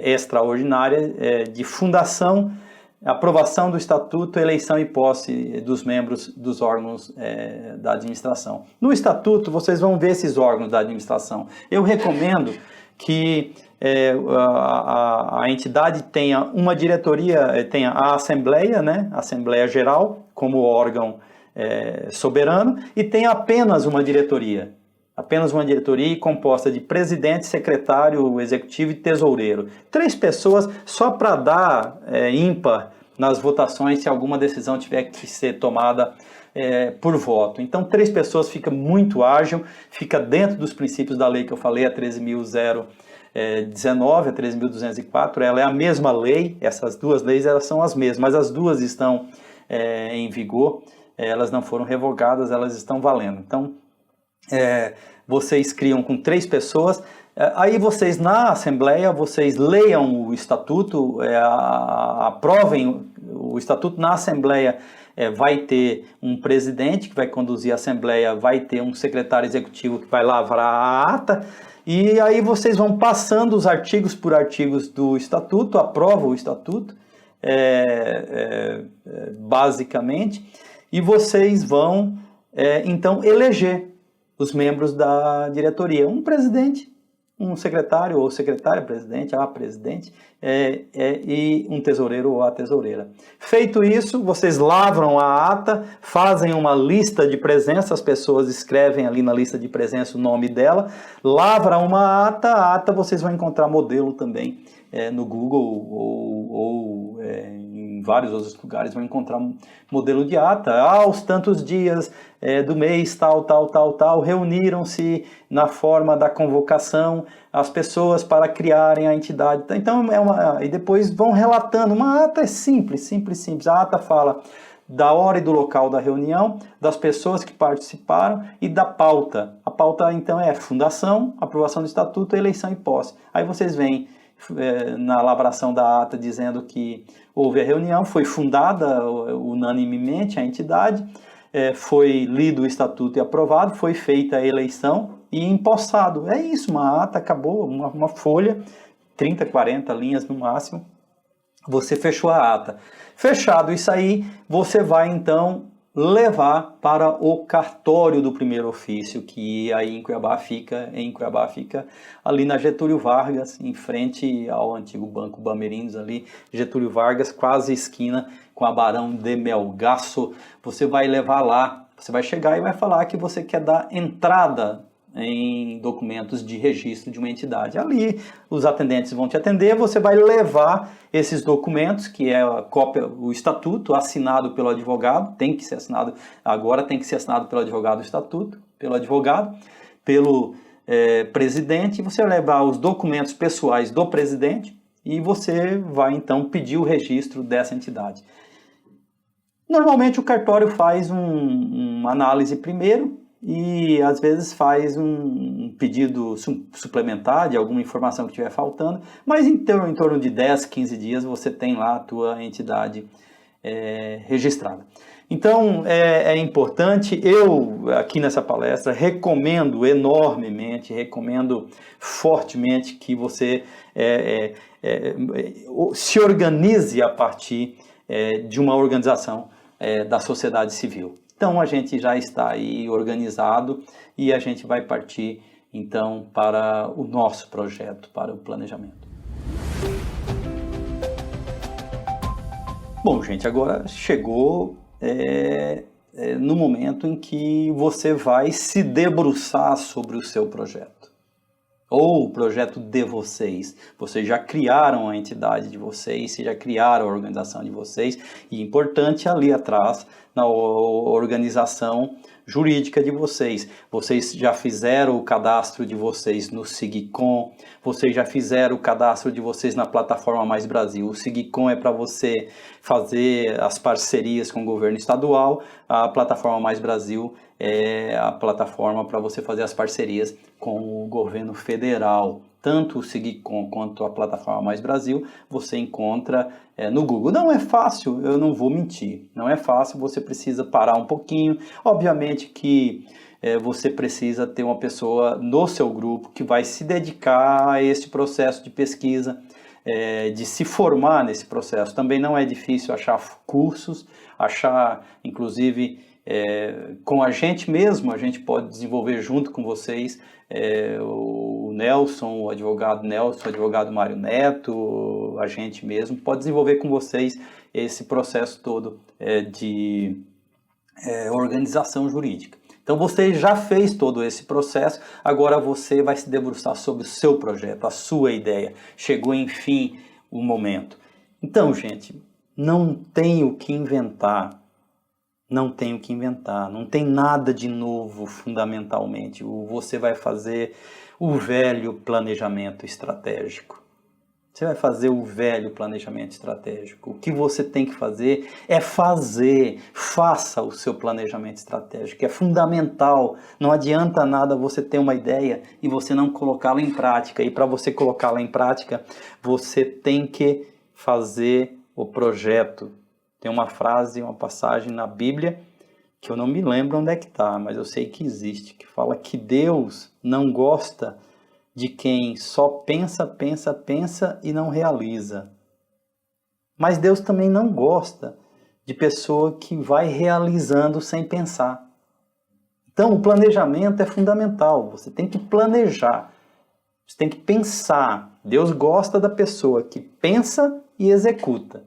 extraordinária de fundação, aprovação do estatuto, eleição e posse dos membros dos órgãos da administração. No estatuto, vocês vão ver esses órgãos da administração. Eu recomendo que a entidade tenha uma diretoria, tenha a Assembleia, né, Assembleia Geral, como órgão soberano, e tenha apenas uma diretoria composta de presidente, secretário executivo e tesoureiro. 3 pessoas só para dar ímpar nas votações se alguma decisão tiver que ser tomada por voto. Então 3 pessoas fica muito ágil, fica dentro dos princípios da lei que eu falei, a 13.019, a 13.204, ela é a mesma lei, essas 2 leis elas são as mesmas, mas as 2 estão em vigor, elas não foram revogadas, elas estão valendo. Então vocês criam com 3 pessoas, aí vocês na Assembleia, vocês leiam o estatuto, aprovem o estatuto. Na Assembleia vai ter um presidente que vai conduzir a Assembleia, vai ter um secretário executivo que vai lavrar a ata, e aí vocês vão passando os artigos por artigos do estatuto, aprovam o estatuto, basicamente, e vocês vão então eleger os membros da diretoria, um presidente, um secretário ou secretária, presidente, a presidente, e um tesoureiro ou a tesoureira. Feito isso, vocês lavram a ata, fazem uma lista de presença, as pessoas escrevem ali na lista de presença o nome dela, lavram uma ata, a ata vocês vão encontrar modelo também no Google ou em vários outros lugares vão encontrar um modelo de ata. Aos tantos dias do mês, tal, reuniram-se na forma da convocação as pessoas para criarem a entidade. Então, e depois vão relatando. Uma ata é simples. A ata fala da hora e do local da reunião, das pessoas que participaram e da pauta. A pauta, então, é fundação, aprovação do estatuto, eleição e posse. Aí vocês veem na elaboração da ata dizendo que houve a reunião, foi fundada unanimemente a entidade, foi lido o estatuto e aprovado, foi feita a eleição e empossado. É isso, uma ata, acabou, uma folha, 30, 40 linhas no máximo, você fechou a ata. Fechado isso aí, você vai então levar para o cartório do primeiro ofício, que aí em Cuiabá fica ali na Getúlio Vargas, em frente ao antigo Banco Bamerindos, ali Getúlio Vargas, quase esquina com a Barão de Melgaço. Você vai levar lá, você vai chegar e vai falar que você quer dar entrada em documentos de registro de uma entidade. Ali os atendentes vão te atender, você vai levar esses documentos, que é a cópia, o estatuto assinado pelo advogado, tem que ser assinado pelo advogado o estatuto, pelo advogado, pelo presidente, você vai levar os documentos pessoais do presidente e você vai então pedir o registro dessa entidade. Normalmente o cartório faz uma análise primeiro, e às vezes faz um pedido suplementar de alguma informação que estiver faltando, mas em torno de 10, 15 dias você tem lá a tua entidade registrada. Então é importante, eu aqui nessa palestra recomendo enormemente, recomendo fortemente que você se organize a partir de uma organização da sociedade civil. Então a gente já está aí organizado e a gente vai partir então para o nosso projeto, para o planejamento. Bom, gente, agora chegou no momento em que você vai se debruçar sobre o seu projeto. Ou o projeto de vocês. Vocês já criaram a entidade de vocês, vocês já criaram a organização de vocês, e importante ali atrás, na organização jurídica de vocês. Vocês já fizeram o cadastro de vocês no SIGCOM, vocês já fizeram o cadastro de vocês na plataforma Mais Brasil. O SIGCOM é para você fazer as parcerias com o governo estadual, a plataforma Mais Brasil é a plataforma para você fazer as parcerias com o governo federal. Tanto o SIGCOM quanto a plataforma Mais Brasil você encontra no Google. Não é fácil, eu não vou mentir, não é fácil, você precisa parar um pouquinho. Obviamente que você precisa ter uma pessoa no seu grupo que vai se dedicar a esse processo de pesquisa, de se formar nesse processo. Também não é difícil achar cursos, achar inclusive com a gente mesmo, a gente pode desenvolver junto com vocês, o Nelson, o advogado Mário Neto, a gente mesmo, pode desenvolver com vocês esse processo todo de organização jurídica. Então você já fez todo esse processo, agora você vai se debruçar sobre o seu projeto, a sua ideia. Chegou enfim o momento. Então, gente, não tem o que inventar. Não tem o que inventar, não tem nada de novo fundamentalmente. Você vai fazer o velho planejamento estratégico. Você vai fazer o velho planejamento estratégico. O que você tem que fazer é faça o seu planejamento estratégico. É fundamental, não adianta nada você ter uma ideia e você não colocá-la em prática. E para você colocá-la em prática, você tem que fazer o projeto. Tem uma frase, uma passagem na Bíblia, que eu não me lembro onde é que está, mas eu sei que existe, que fala que Deus não gosta de quem só pensa e não realiza. Mas Deus também não gosta de pessoa que vai realizando sem pensar. Então o planejamento é fundamental, você tem que planejar. Você tem que pensar. Deus gosta da pessoa que pensa e executa.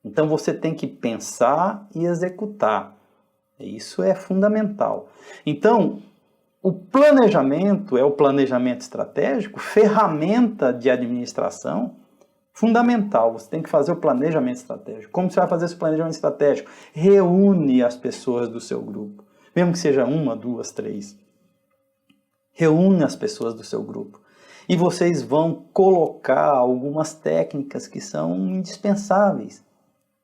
Então você tem que pensar e executar. Isso é fundamental. Então, o planejamento é o planejamento estratégico, ferramenta de administração fundamental. Você tem que fazer o planejamento estratégico. Como você vai fazer esse planejamento estratégico? Reúne as pessoas do seu grupo. Mesmo que seja 1, 2, 3. Reúne as pessoas do seu grupo. E vocês vão colocar algumas técnicas que são indispensáveis.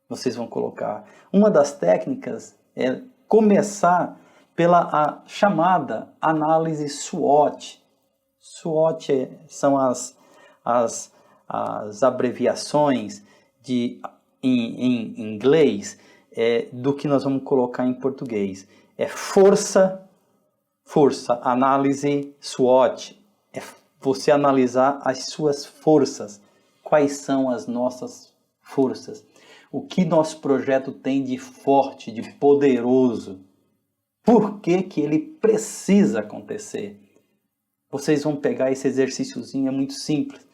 Vocês vão colocar. Uma das técnicas é começar pela a chamada análise SWOT. SWOT são as abreviações em inglês do que nós vamos colocar em português. É força, análise SWOT. É você analisar as suas forças. Quais são as nossas forças? O que nosso projeto tem de forte, de poderoso? Por que que ele precisa acontecer? Vocês vão pegar esse exercíciozinho, é muito simples.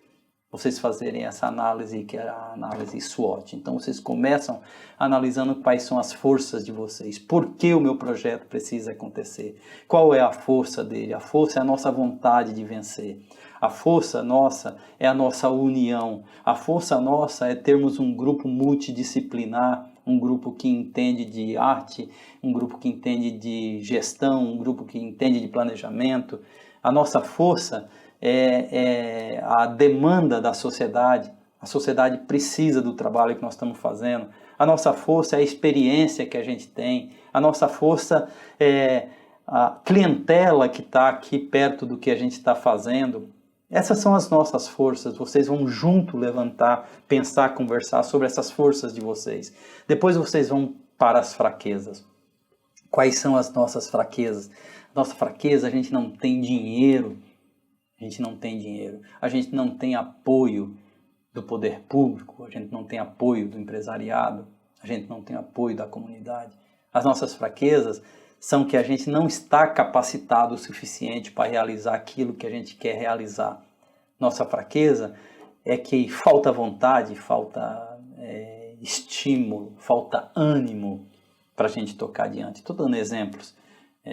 Vocês fazerem essa análise, que é a análise SWOT. Então, vocês começam analisando quais são as forças de vocês. Por que o meu projeto precisa acontecer? Qual é a força dele? A força é a nossa vontade de vencer. A força nossa é a nossa união. A força nossa é termos um grupo multidisciplinar, um grupo que entende de arte, um grupo que entende de gestão, um grupo que entende de planejamento. A nossa força é a demanda da sociedade. A sociedade precisa do trabalho que nós estamos fazendo. A nossa força é a experiência que a gente tem. A nossa força é a clientela que está aqui perto do que a gente está fazendo. Essas são as nossas forças. Vocês vão junto levantar, pensar, conversar sobre essas forças de vocês. Depois vocês vão para as fraquezas. Quais são as nossas fraquezas? Nossa fraqueza, a gente não tem dinheiro. A gente não tem dinheiro. A gente não tem apoio do poder público. A gente não tem apoio do empresariado. A gente não tem apoio da comunidade. As nossas fraquezas são que a gente não está capacitado o suficiente para realizar aquilo que a gente quer realizar. Nossa fraqueza é que falta vontade, falta estímulo, falta ânimo para a gente tocar adiante. Estou dando exemplos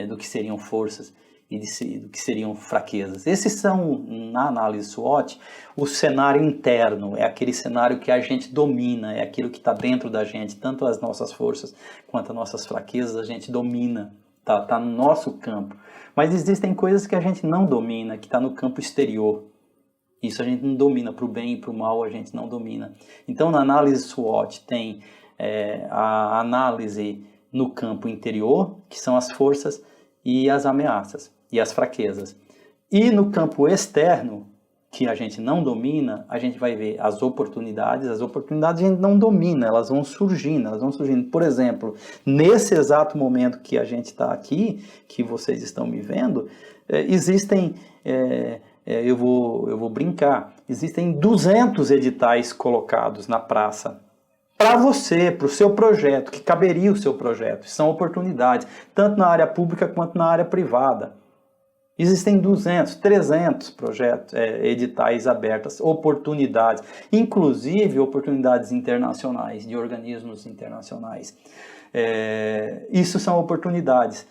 do que seriam forças e do que seriam fraquezas. Esses são, na análise SWOT, o cenário interno, é aquele cenário que a gente domina, é aquilo que está dentro da gente, tanto as nossas forças quanto as nossas fraquezas, a gente domina, tá no nosso campo. Mas existem coisas que a gente não domina, que está no campo exterior. Isso a gente não domina, para o bem e para o mal a gente não domina. Então, na análise SWOT tem a análise no campo interior, que são as forças e as ameaças e as fraquezas. E no campo externo, que a gente não domina, a gente vai ver as oportunidades. As oportunidades a gente não domina, elas vão surgindo. Por exemplo, nesse exato momento que a gente está aqui, que vocês estão me vendo, existem, eu vou brincar, existem 200 editais colocados na praça para você, para o seu projeto, que caberia o seu projeto. São oportunidades, tanto na área pública quanto na área privada. Existem 200, 300 projetos, editais abertos, oportunidades, inclusive oportunidades internacionais, de organismos internacionais. Isso são oportunidades.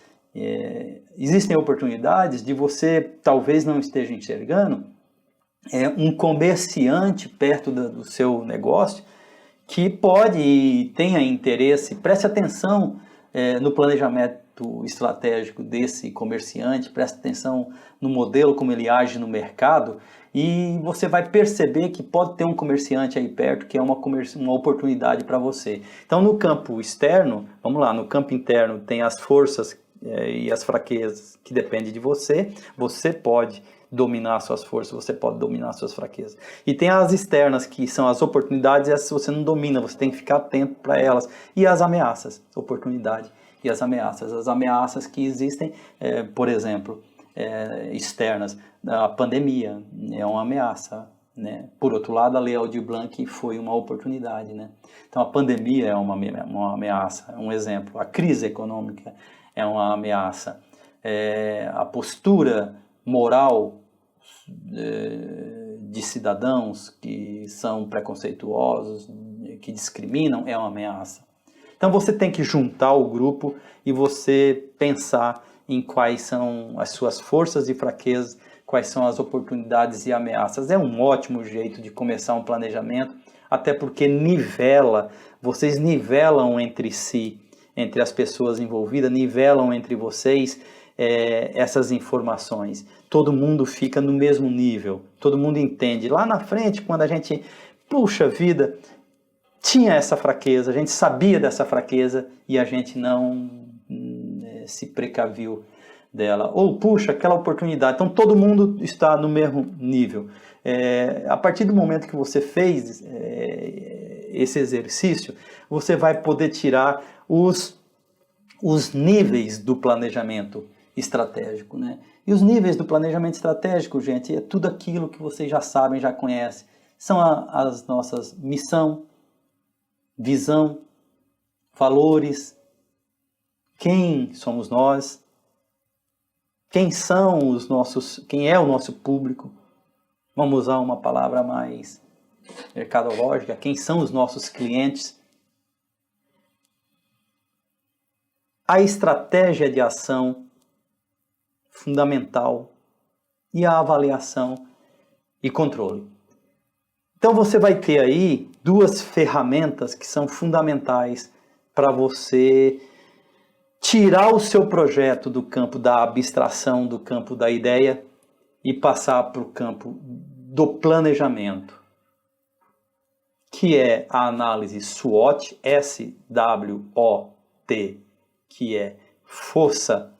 Existem oportunidades de você, talvez não esteja enxergando, um comerciante perto do seu negócio, que pode e tenha interesse, preste atenção no planejamento estratégico desse comerciante, preste atenção no modelo como ele age no mercado, e você vai perceber que pode ter um comerciante aí perto que é uma oportunidade para você. Então, no campo externo, vamos lá, no campo interno tem as forças e as fraquezas que dependem de você. Você pode dominar suas forças, você pode dominar suas fraquezas. E tem as externas, que são as oportunidades, e essas você não domina, você tem que ficar atento para elas. E as ameaças, oportunidade e as ameaças que existem, por exemplo, externas. A pandemia é uma ameaça, né? Por outro lado, a Lei Aldir Blanc foi uma oportunidade, né? Então a pandemia é uma ameaça, é um exemplo. A crise econômica é uma ameaça. A postura moral de cidadãos que são preconceituosos, que discriminam, é uma ameaça. Então você tem que juntar o grupo e você pensar em quais são as suas forças e fraquezas, quais são as oportunidades e ameaças. É um ótimo jeito de começar um planejamento, até porque vocês nivelam entre si, entre as pessoas envolvidas, nivelam entre vocês essas informações. Todo mundo fica no mesmo nível, todo mundo entende. Lá na frente, quando a gente, puxa vida, tinha essa fraqueza, a gente sabia dessa fraqueza e a gente não se precaviu dela. Ou, puxa, aquela oportunidade. Então, todo mundo está no mesmo nível. A partir do momento que você fez esse exercício, você vai poder tirar os níveis do planejamento estratégico, né? E os níveis do planejamento estratégico, gente, é tudo aquilo que vocês já sabem, já conhecem. São as nossas missão, visão, valores, quem somos nós, quem é o nosso público. Vamos usar uma palavra mais mercadológica, quem são os nossos clientes. A estratégia de ação fundamental e a avaliação e controle. Então você vai ter aí duas ferramentas que são fundamentais para você tirar o seu projeto do campo da abstração, do campo da ideia e passar para o campo do planejamento, que é a análise SWOT, S-W-O-T, que é força,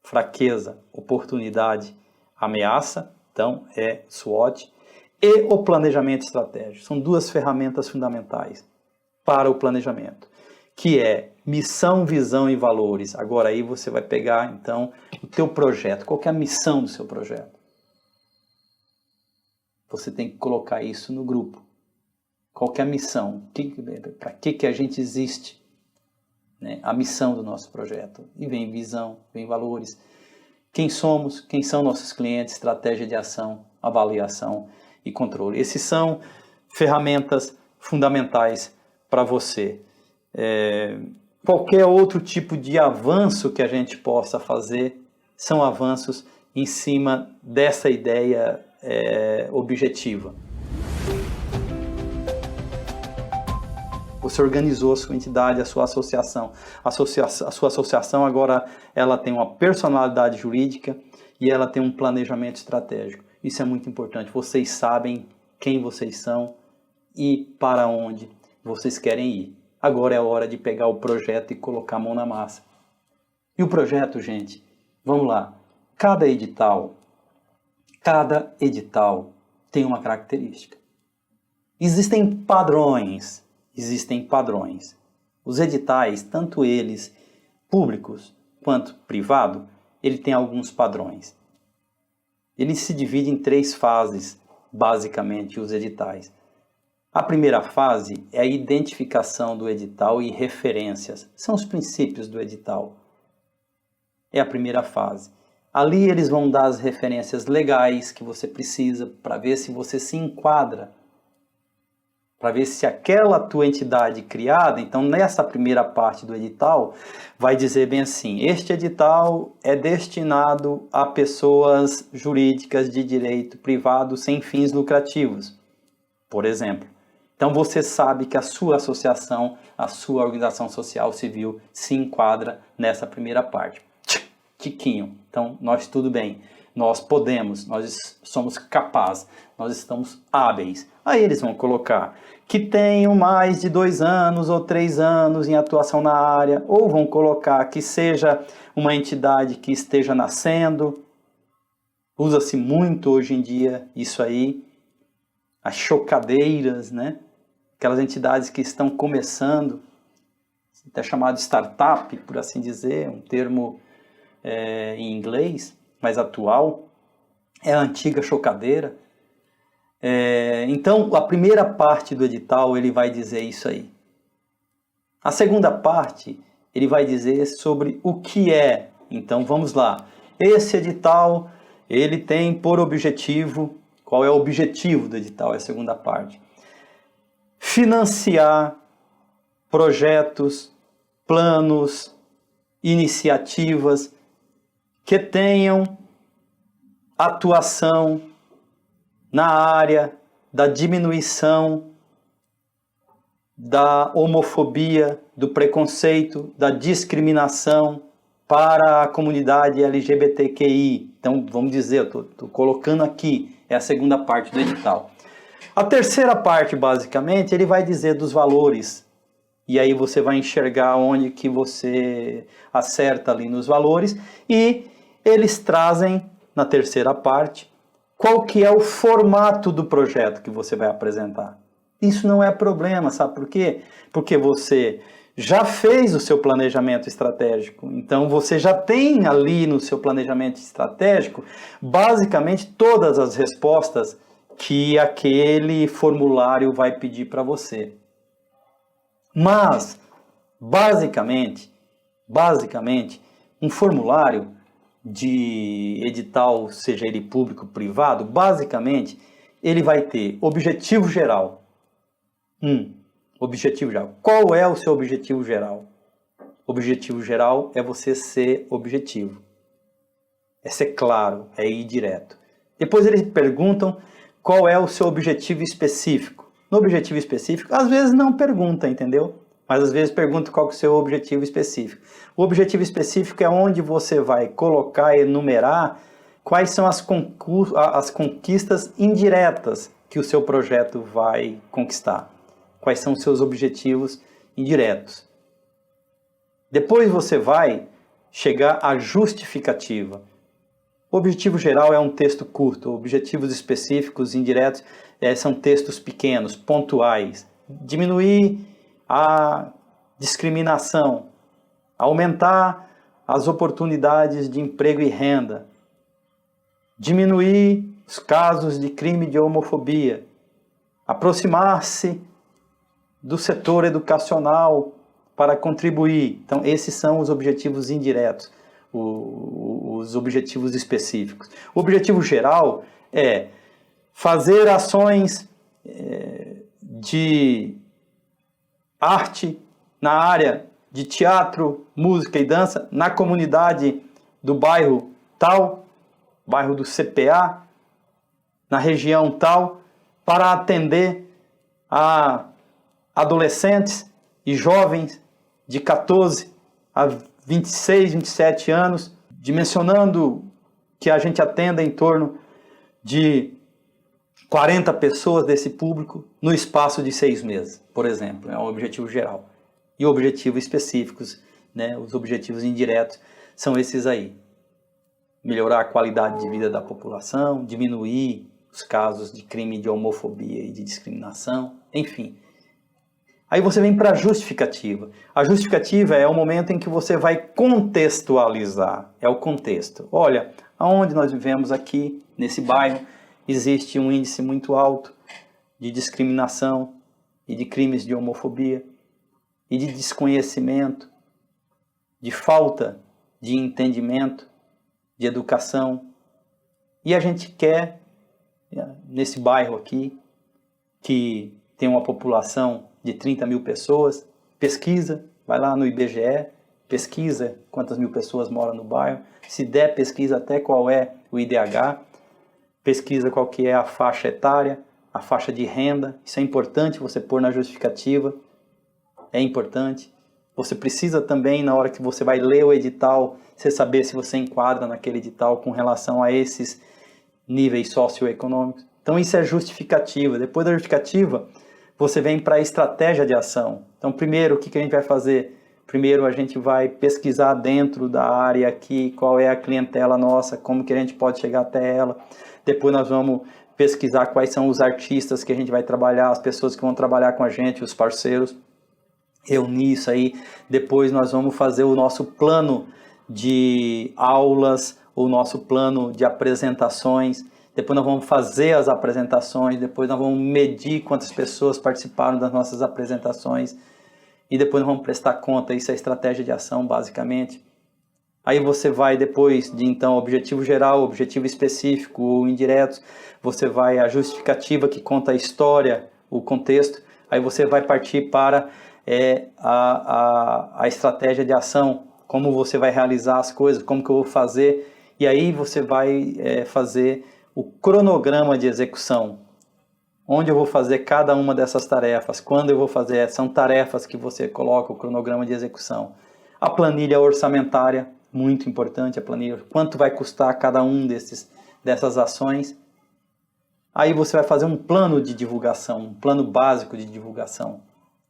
fraqueza, oportunidade, ameaça, então é SWOT, e o planejamento estratégico. São duas ferramentas fundamentais para o planejamento, que é missão, visão e valores. Agora aí você vai pegar, então, o teu projeto. Qual que é a missão do seu projeto? Você tem que colocar isso no grupo. Qual que é a missão? Para que a gente existe? Né? A missão do nosso projeto. E vem visão, vem valores. Quem somos, quem são nossos clientes, estratégia de ação, avaliação e controle. Esses são ferramentas fundamentais para você. Qualquer outro tipo de avanço que a gente possa fazer são avanços em cima dessa ideia objetiva. Você organizou a sua entidade, a sua associação. A sua associação agora ela tem uma personalidade jurídica e ela tem um planejamento estratégico. Isso é muito importante. Vocês sabem quem vocês são e para onde vocês querem ir. Agora é a hora de pegar o projeto e colocar a mão na massa. E o projeto, gente, vamos lá. Cada edital tem uma característica. Existem padrões. Os editais, tanto eles públicos quanto privado, ele tem alguns padrões. Ele se divide em 3 fases, basicamente, os editais. A primeira fase é a identificação do edital e referências. São os princípios do edital. É a primeira fase. Ali eles vão dar as referências legais que você precisa para ver se você se enquadra. Para ver se aquela tua entidade criada, então nessa primeira parte do edital, vai dizer bem assim, este edital é destinado a pessoas jurídicas de direito privado sem fins lucrativos, por exemplo. Então você sabe que a sua associação, a sua organização social civil se enquadra nessa primeira parte. Tiquinho. Então nós tudo bem, nós podemos, nós somos capazes, nós estamos hábeis. Aí eles vão colocar que tenham mais de 2 anos ou 3 anos em atuação na área, ou vão colocar que seja uma entidade que esteja nascendo. Usa-se muito hoje em dia isso aí, as chocadeiras, né? Aquelas entidades que estão começando, até chamado startup, por assim dizer, um termo em inglês, mais atual, é a antiga chocadeira. Então, a primeira parte do edital, ele vai dizer isso aí. A segunda parte, ele vai dizer sobre o que é. Então, vamos lá. Esse edital, ele tem por objetivo, qual é o objetivo do edital? É a segunda parte. Financiar projetos, planos, iniciativas que tenham atuação na área da diminuição da homofobia, do preconceito, da discriminação para a comunidade LGBTQI. Então, vamos dizer, eu estou colocando aqui, é a segunda parte do edital. A terceira parte, basicamente, ele vai dizer dos valores. E aí você vai enxergar onde que você acerta ali nos valores. E eles trazem, na terceira parte, qual que é o formato do projeto que você vai apresentar. Isso não é problema, sabe por quê? Porque você já fez o seu planejamento estratégico. Então você já tem ali no seu planejamento estratégico, basicamente, todas as respostas que aquele formulário vai pedir para você. Mas, basicamente, um formulário de edital, seja ele público ou privado, basicamente, ele vai ter objetivo geral. Objetivo geral. Qual é o seu objetivo geral? Objetivo geral é você ser objetivo. É ser claro, é ir direto. Depois eles perguntam qual é o seu objetivo específico. No objetivo específico, às vezes não pergunta, entendeu? Mas às vezes pergunta qual é o seu objetivo específico. O objetivo específico é onde você vai colocar e enumerar quais são as conquistas indiretas que o seu projeto vai conquistar. Quais são os seus objetivos indiretos. Depois você vai chegar à justificativa. O objetivo geral é um texto curto, objetivos específicos indiretos são textos pequenos, pontuais. Diminuir a discriminação, aumentar as oportunidades de emprego e renda, diminuir os casos de crime de homofobia, aproximar-se do setor educacional para contribuir. Então, esses são os objetivos indiretos, os objetivos específicos. O objetivo geral é fazer ações de arte na área de teatro, música e dança na comunidade do bairro tal, bairro do CPA, na região tal, para atender a adolescentes e jovens de 14 a 26, 27 anos, dimensionando que a gente atenda em torno de 40 pessoas desse público no espaço de 6 meses, por exemplo. É um objetivo geral. E objetivos específicos, né? Os objetivos indiretos são esses aí. Melhorar a qualidade de vida da população, diminuir os casos de crime de homofobia e de discriminação, enfim. Aí você vem para a justificativa. A justificativa é o momento em que você vai contextualizar. É o contexto. Olha, aonde nós vivemos aqui, nesse bairro, existe um índice muito alto de discriminação e de crimes de homofobia e de desconhecimento, de falta de entendimento, de educação. E a gente quer, nesse bairro aqui, que tem uma população de 30 mil pessoas, pesquisa, vai lá no IBGE, pesquisa quantas mil pessoas moram no bairro, se der, pesquisa até qual é o IDH, pesquisa qual que é a faixa etária, a faixa de renda, isso é importante você pôr na justificativa, é importante. Você precisa também, na hora que você vai ler o edital, você saber se você enquadra naquele edital com relação a esses níveis socioeconômicos. Então isso é justificativa. Depois da justificativa, você vem para a estratégia de ação. Então primeiro, o que a gente vai fazer? Primeiro a gente vai pesquisar dentro da área aqui, qual é a clientela nossa, como que a gente pode chegar até ela. Depois nós vamos pesquisar quais são os artistas que a gente vai trabalhar, as pessoas que vão trabalhar com a gente, os parceiros. Reunir isso aí. Depois nós vamos fazer o nosso plano de aulas, o nosso plano de apresentações. Depois nós vamos fazer as apresentações. Depois nós vamos medir quantas pessoas participaram das nossas apresentações. E depois nós vamos prestar conta. Isso é estratégia de ação, basicamente. Aí você vai depois de, então, objetivo geral, objetivo específico ou indiretos, você vai a justificativa que conta a história, o contexto, aí você vai partir para a estratégia de ação, como você vai realizar as coisas, como que eu vou fazer, e aí você vai fazer o cronograma de execução, onde eu vou fazer cada uma dessas tarefas, quando eu vou fazer, são tarefas que você coloca o cronograma de execução. A planilha orçamentária, muito importante a planilha, quanto vai custar cada um dessas ações. Aí você vai fazer um plano de divulgação, um plano básico de divulgação.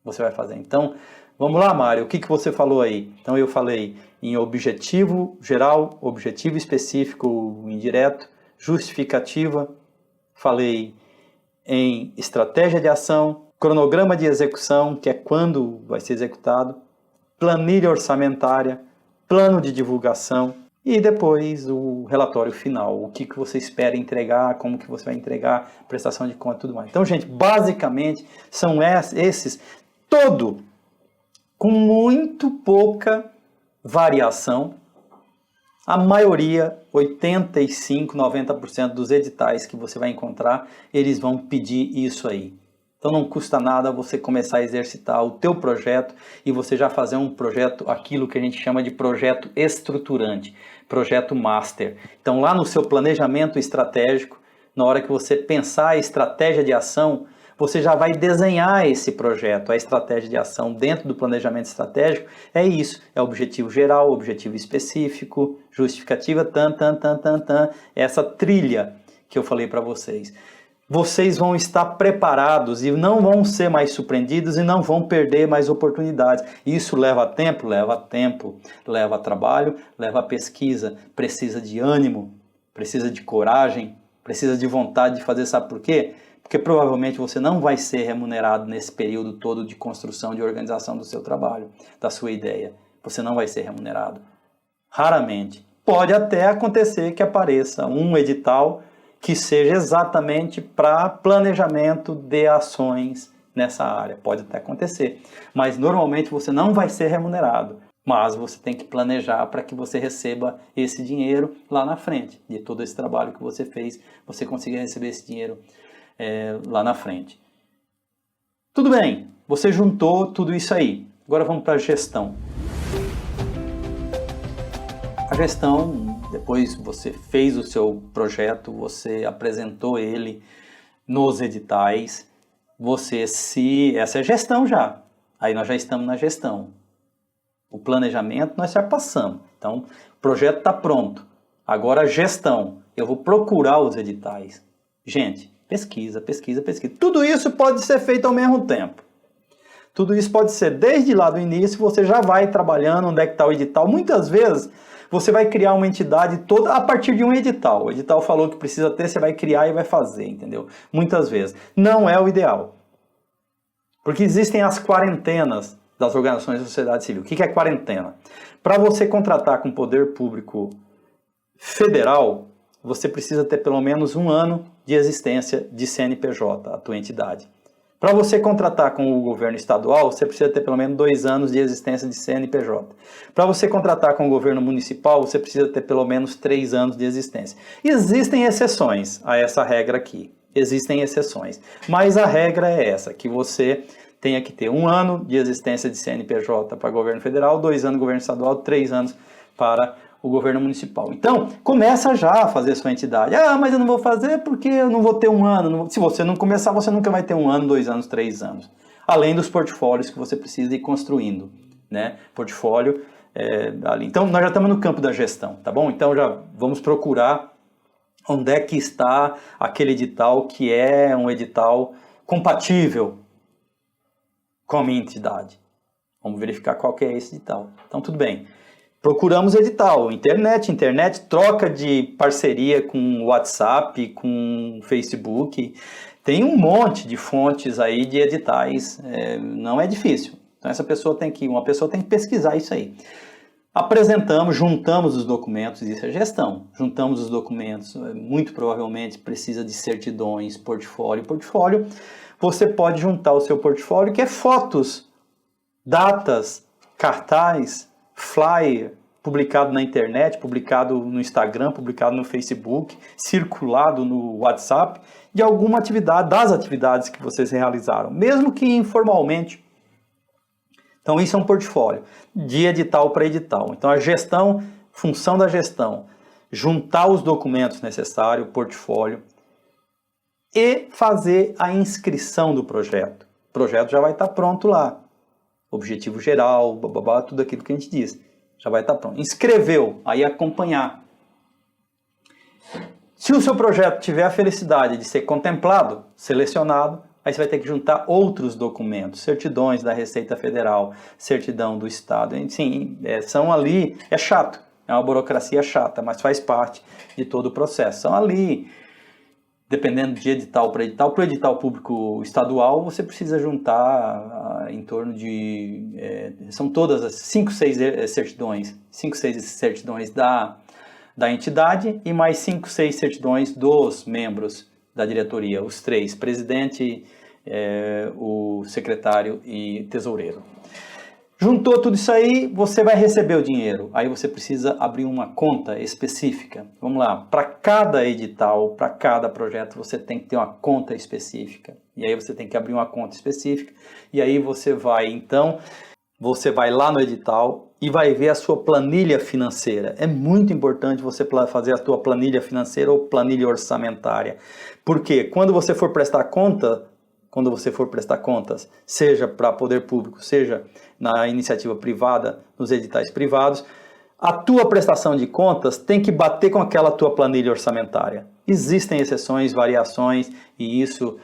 Você vai fazer. Então, vamos lá, Mário, o que você falou aí? Então, eu falei em objetivo geral, objetivo específico indireto, justificativa, falei em estratégia de ação, cronograma de execução, que é quando vai ser executado, planilha orçamentária, plano de divulgação e depois o relatório final, o que você espera entregar, como que você vai entregar, prestação de conta e tudo mais. Então, gente, basicamente são esses, todo com muito pouca variação. A maioria, 85%, 90% dos editais que você vai encontrar, eles vão pedir isso aí. Então não custa nada você começar a exercitar o teu projeto e você já fazer um projeto, aquilo que a gente chama de projeto estruturante, projeto master. Então lá no seu planejamento estratégico, na hora que você pensar a estratégia de ação, você já vai desenhar esse projeto, a estratégia de ação dentro do planejamento estratégico. É isso, é objetivo geral, objetivo específico, justificativa, essa trilha que eu falei para vocês. Vocês vão estar preparados e não vão ser mais surpreendidos e não vão perder mais oportunidades. Isso leva tempo, leva trabalho, leva pesquisa, precisa de ânimo, precisa de coragem, precisa de vontade de fazer, sabe por quê? Porque provavelmente você não vai ser remunerado nesse período todo de construção, de organização do seu trabalho, da sua ideia. Você não vai ser remunerado. Raramente. Pode até acontecer que apareça um edital que seja exatamente para planejamento de ações nessa área. Pode até acontecer, mas normalmente você não vai ser remunerado. Mas você tem que planejar para que você receba esse dinheiro lá na frente. De todo esse trabalho que você fez, você consiga receber esse dinheiro lá na frente. Tudo bem, você juntou tudo isso aí. Agora vamos para a gestão. A gestão, depois você fez o seu projeto, você apresentou ele nos editais, essa é gestão já. Aí nós já estamos na gestão. O planejamento nós já passamos. Então, o projeto está pronto. Agora a gestão. Eu vou procurar os editais. Gente, pesquisa. Tudo isso pode ser feito ao mesmo tempo. Tudo isso pode ser desde lá do início, você já vai trabalhando onde é que está o edital. Muitas vezes você vai criar uma entidade toda a partir de um edital. O edital falou que precisa ter, você vai criar e vai fazer, entendeu? Muitas vezes. Não é o ideal. Porque existem as quarentenas das organizações da sociedade civil. O que é quarentena? Para você contratar com o poder público federal, você precisa ter pelo menos 1 ano de existência de CNPJ, a tua entidade. Para você contratar com o governo estadual, você precisa ter pelo menos 2 anos de existência de CNPJ. Para você contratar com o governo municipal, você precisa ter pelo menos 3 anos de existência. Existem exceções a essa regra aqui. Existem exceções. Mas a regra é essa, que você tenha que ter 1 ano de existência de CNPJ para o governo federal, 2 anos no governo estadual, 3 anos para o governo municipal. Então, começa já a fazer sua entidade. Ah, mas eu não vou fazer porque eu não vou ter 1 ano. Se você não começar, você nunca vai ter 1 ano, 2 anos, 3 anos. Além dos portfólios que você precisa ir construindo, né? Portfólio ali. Então, nós já estamos no campo da gestão, tá bom? Então, já vamos procurar onde é que está aquele edital que é um edital compatível com a minha entidade. Vamos verificar qual que é esse edital. Então, tudo bem. Procuramos edital, internet, troca de parceria com WhatsApp, com Facebook. Tem um monte de fontes aí de editais, não é difícil. Então uma pessoa tem que pesquisar isso aí. Apresentamos, juntamos os documentos, isso é gestão. Juntamos os documentos, muito provavelmente precisa de certidões, portfólio. Portfólio, você pode juntar o seu portfólio, que é fotos, datas, cartaz, flyer, publicado na internet, publicado no Instagram, publicado no Facebook, circulado no WhatsApp, de alguma atividade, das atividades que vocês realizaram, mesmo que informalmente. Então isso é um portfólio, de edital para edital. Então a gestão, função da gestão, juntar os documentos necessários, o portfólio, e fazer a inscrição do projeto. O projeto já vai estar pronto lá. Objetivo geral, bababá, tudo aquilo que a gente diz. Já vai estar pronto. Inscreveu, aí acompanhar. Se o seu projeto tiver a felicidade de ser contemplado, selecionado, aí você vai ter que juntar outros documentos, certidões da Receita Federal, certidão do Estado. Sim, são ali, é chato, é uma burocracia chata, mas faz parte de todo o processo. São ali, dependendo de edital para o edital público estadual, você precisa juntar em torno de, são todas as 5, 6 certidões da entidade e mais 5, 6 certidões dos membros da diretoria, os 3, presidente, o secretário e tesoureiro. Juntou tudo isso aí, você vai receber o dinheiro. Aí você precisa abrir uma conta específica. Vamos lá, para cada edital, para cada projeto, você tem que ter uma conta específica. E aí você tem que abrir uma conta específica. E aí você vai lá no edital e vai ver a sua planilha financeira. É muito importante você fazer a sua planilha financeira ou planilha orçamentária. Porque quando você for prestar contas, seja para poder público, seja na iniciativa privada, nos editais privados, a tua prestação de contas tem que bater com aquela tua planilha orçamentária. Existem exceções, variações, e isso,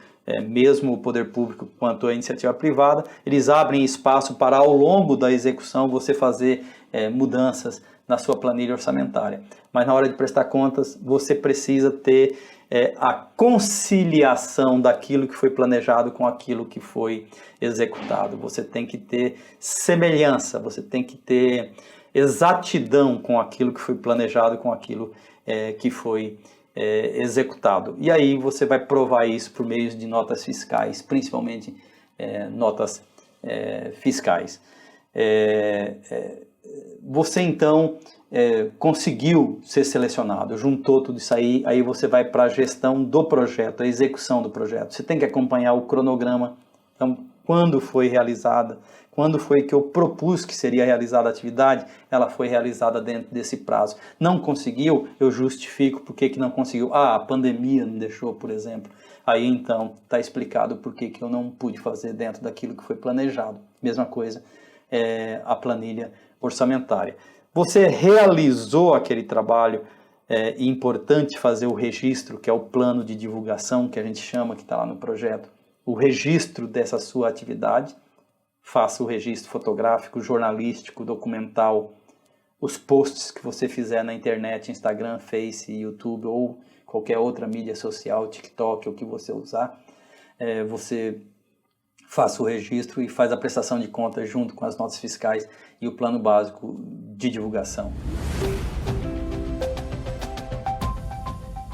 mesmo o poder público quanto a iniciativa privada, eles abrem espaço para, ao longo da execução, você fazer mudanças na sua planilha orçamentária. Mas na hora de prestar contas, você precisa ter a conciliação daquilo que foi planejado com aquilo que foi executado. Você tem que ter semelhança, você tem que ter exatidão com aquilo que foi planejado, com aquilo que foi executado. E aí você vai provar isso por meio de notas fiscais, principalmente notas fiscais. Você então conseguiu ser selecionado, juntou tudo isso aí você vai para a gestão do projeto, a execução do projeto. Você tem que acompanhar o cronograma, então quando foi realizada, quando foi que eu propus que seria realizada a atividade, ela foi realizada dentro desse prazo. Não conseguiu, eu justifico por que não conseguiu. A pandemia não deixou, por exemplo. Aí então está explicado por que eu não pude fazer dentro daquilo que foi planejado. Mesma coisa, a planilha orçamentária. Você realizou aquele trabalho, é importante fazer o registro, que é o plano de divulgação, que a gente chama, que está lá no projeto, o registro dessa sua atividade. Faça o registro fotográfico, jornalístico, documental, os posts que você fizer na internet, Instagram, Face, YouTube ou qualquer outra mídia social, TikTok, o que você usar, você faça o registro e faz a prestação de contas junto com as notas fiscais e o plano básico de divulgação.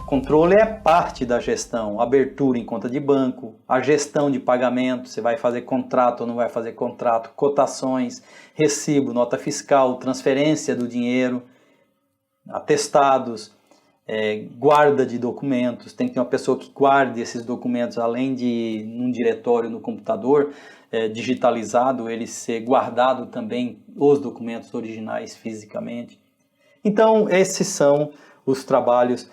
Controle é parte da gestão, abertura em conta de banco, a gestão de pagamento, você vai fazer contrato ou não vai fazer contrato, cotações, recibo, nota fiscal, transferência do dinheiro, atestados, guarda de documentos, tem que ter uma pessoa que guarde esses documentos, além de num diretório no computador digitalizado, ele ser guardado também, os documentos originais fisicamente. Então, esses são os trabalhos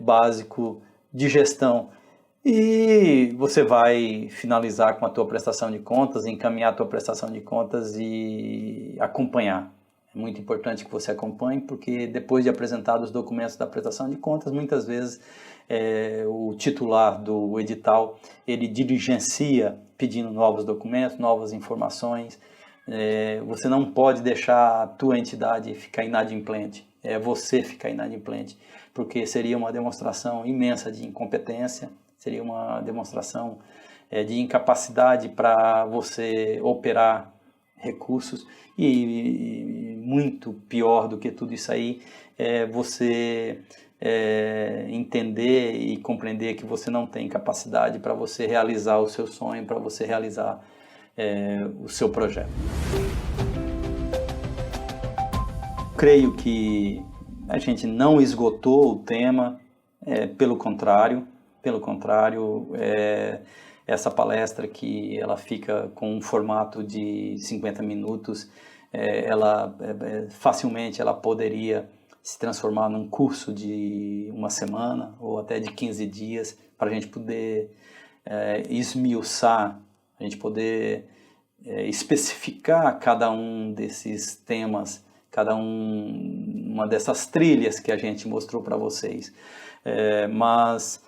básico de gestão, e você vai finalizar com a tua prestação de contas, encaminhar a tua prestação de contas e acompanhar. É muito importante que você acompanhe, porque depois de apresentados os documentos da prestação de contas, muitas vezes o titular do edital, ele diligencia pedindo novos documentos, novas informações. Você não pode deixar a tua entidade ficar inadimplente, você ficar inadimplente, porque seria uma demonstração imensa de incompetência, seria uma demonstração de incapacidade para você operar recursos, e muito pior do que tudo isso aí é você entender e compreender que você não tem capacidade para você realizar o seu sonho, para você realizar o seu projeto. creio que a gente não esgotou o tema, pelo contrário, essa palestra que ela fica com um formato de 50 minutos, facilmente ela poderia se transformar num curso de uma semana ou até de 15 dias, para a gente poder esmiuçar, a gente poder especificar cada um desses temas, uma dessas trilhas que a gente mostrou para vocês. Mas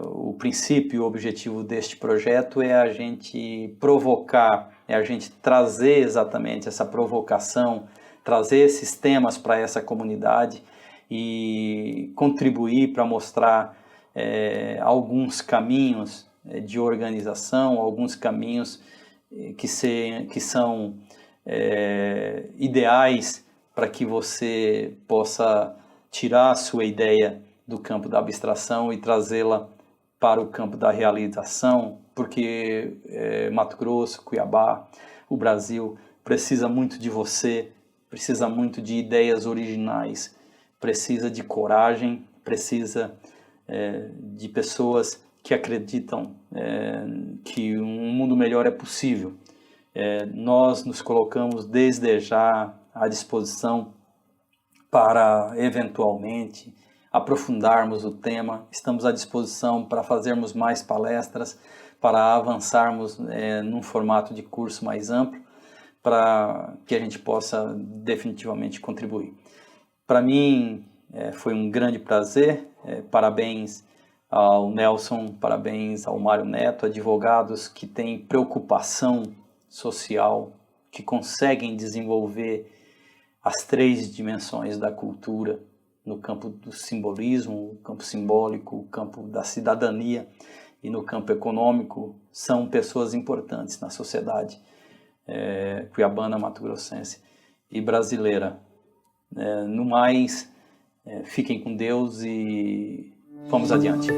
o princípio e o objetivo deste projeto é a gente provocar, é a gente trazer exatamente essa provocação, trazer esses temas para essa comunidade e contribuir para mostrar alguns caminhos de organização, alguns caminhos que são ideais para que você possa tirar a sua ideia do campo da abstração e trazê-la para o campo da realização, porque Mato Grosso, Cuiabá, o Brasil precisa muito de você, precisa muito de ideias originais, precisa de coragem, precisa de pessoas que acreditam que um mundo melhor é possível. Nós nos colocamos desde já à disposição para, eventualmente, aprofundarmos o tema. Estamos à disposição para fazermos mais palestras, para avançarmos num formato de curso mais amplo, para que a gente possa definitivamente contribuir. Para mim, foi um grande prazer. Parabéns ao Nelson, parabéns ao Mário Neto, advogados que têm preocupação social, que conseguem desenvolver as 3 dimensões da cultura no campo do simbolismo, o campo simbólico, o campo da cidadania e no campo econômico. São pessoas importantes na sociedade cuiabana, mato-grossense e brasileira. No mais, fiquem com Deus e vamos adiante.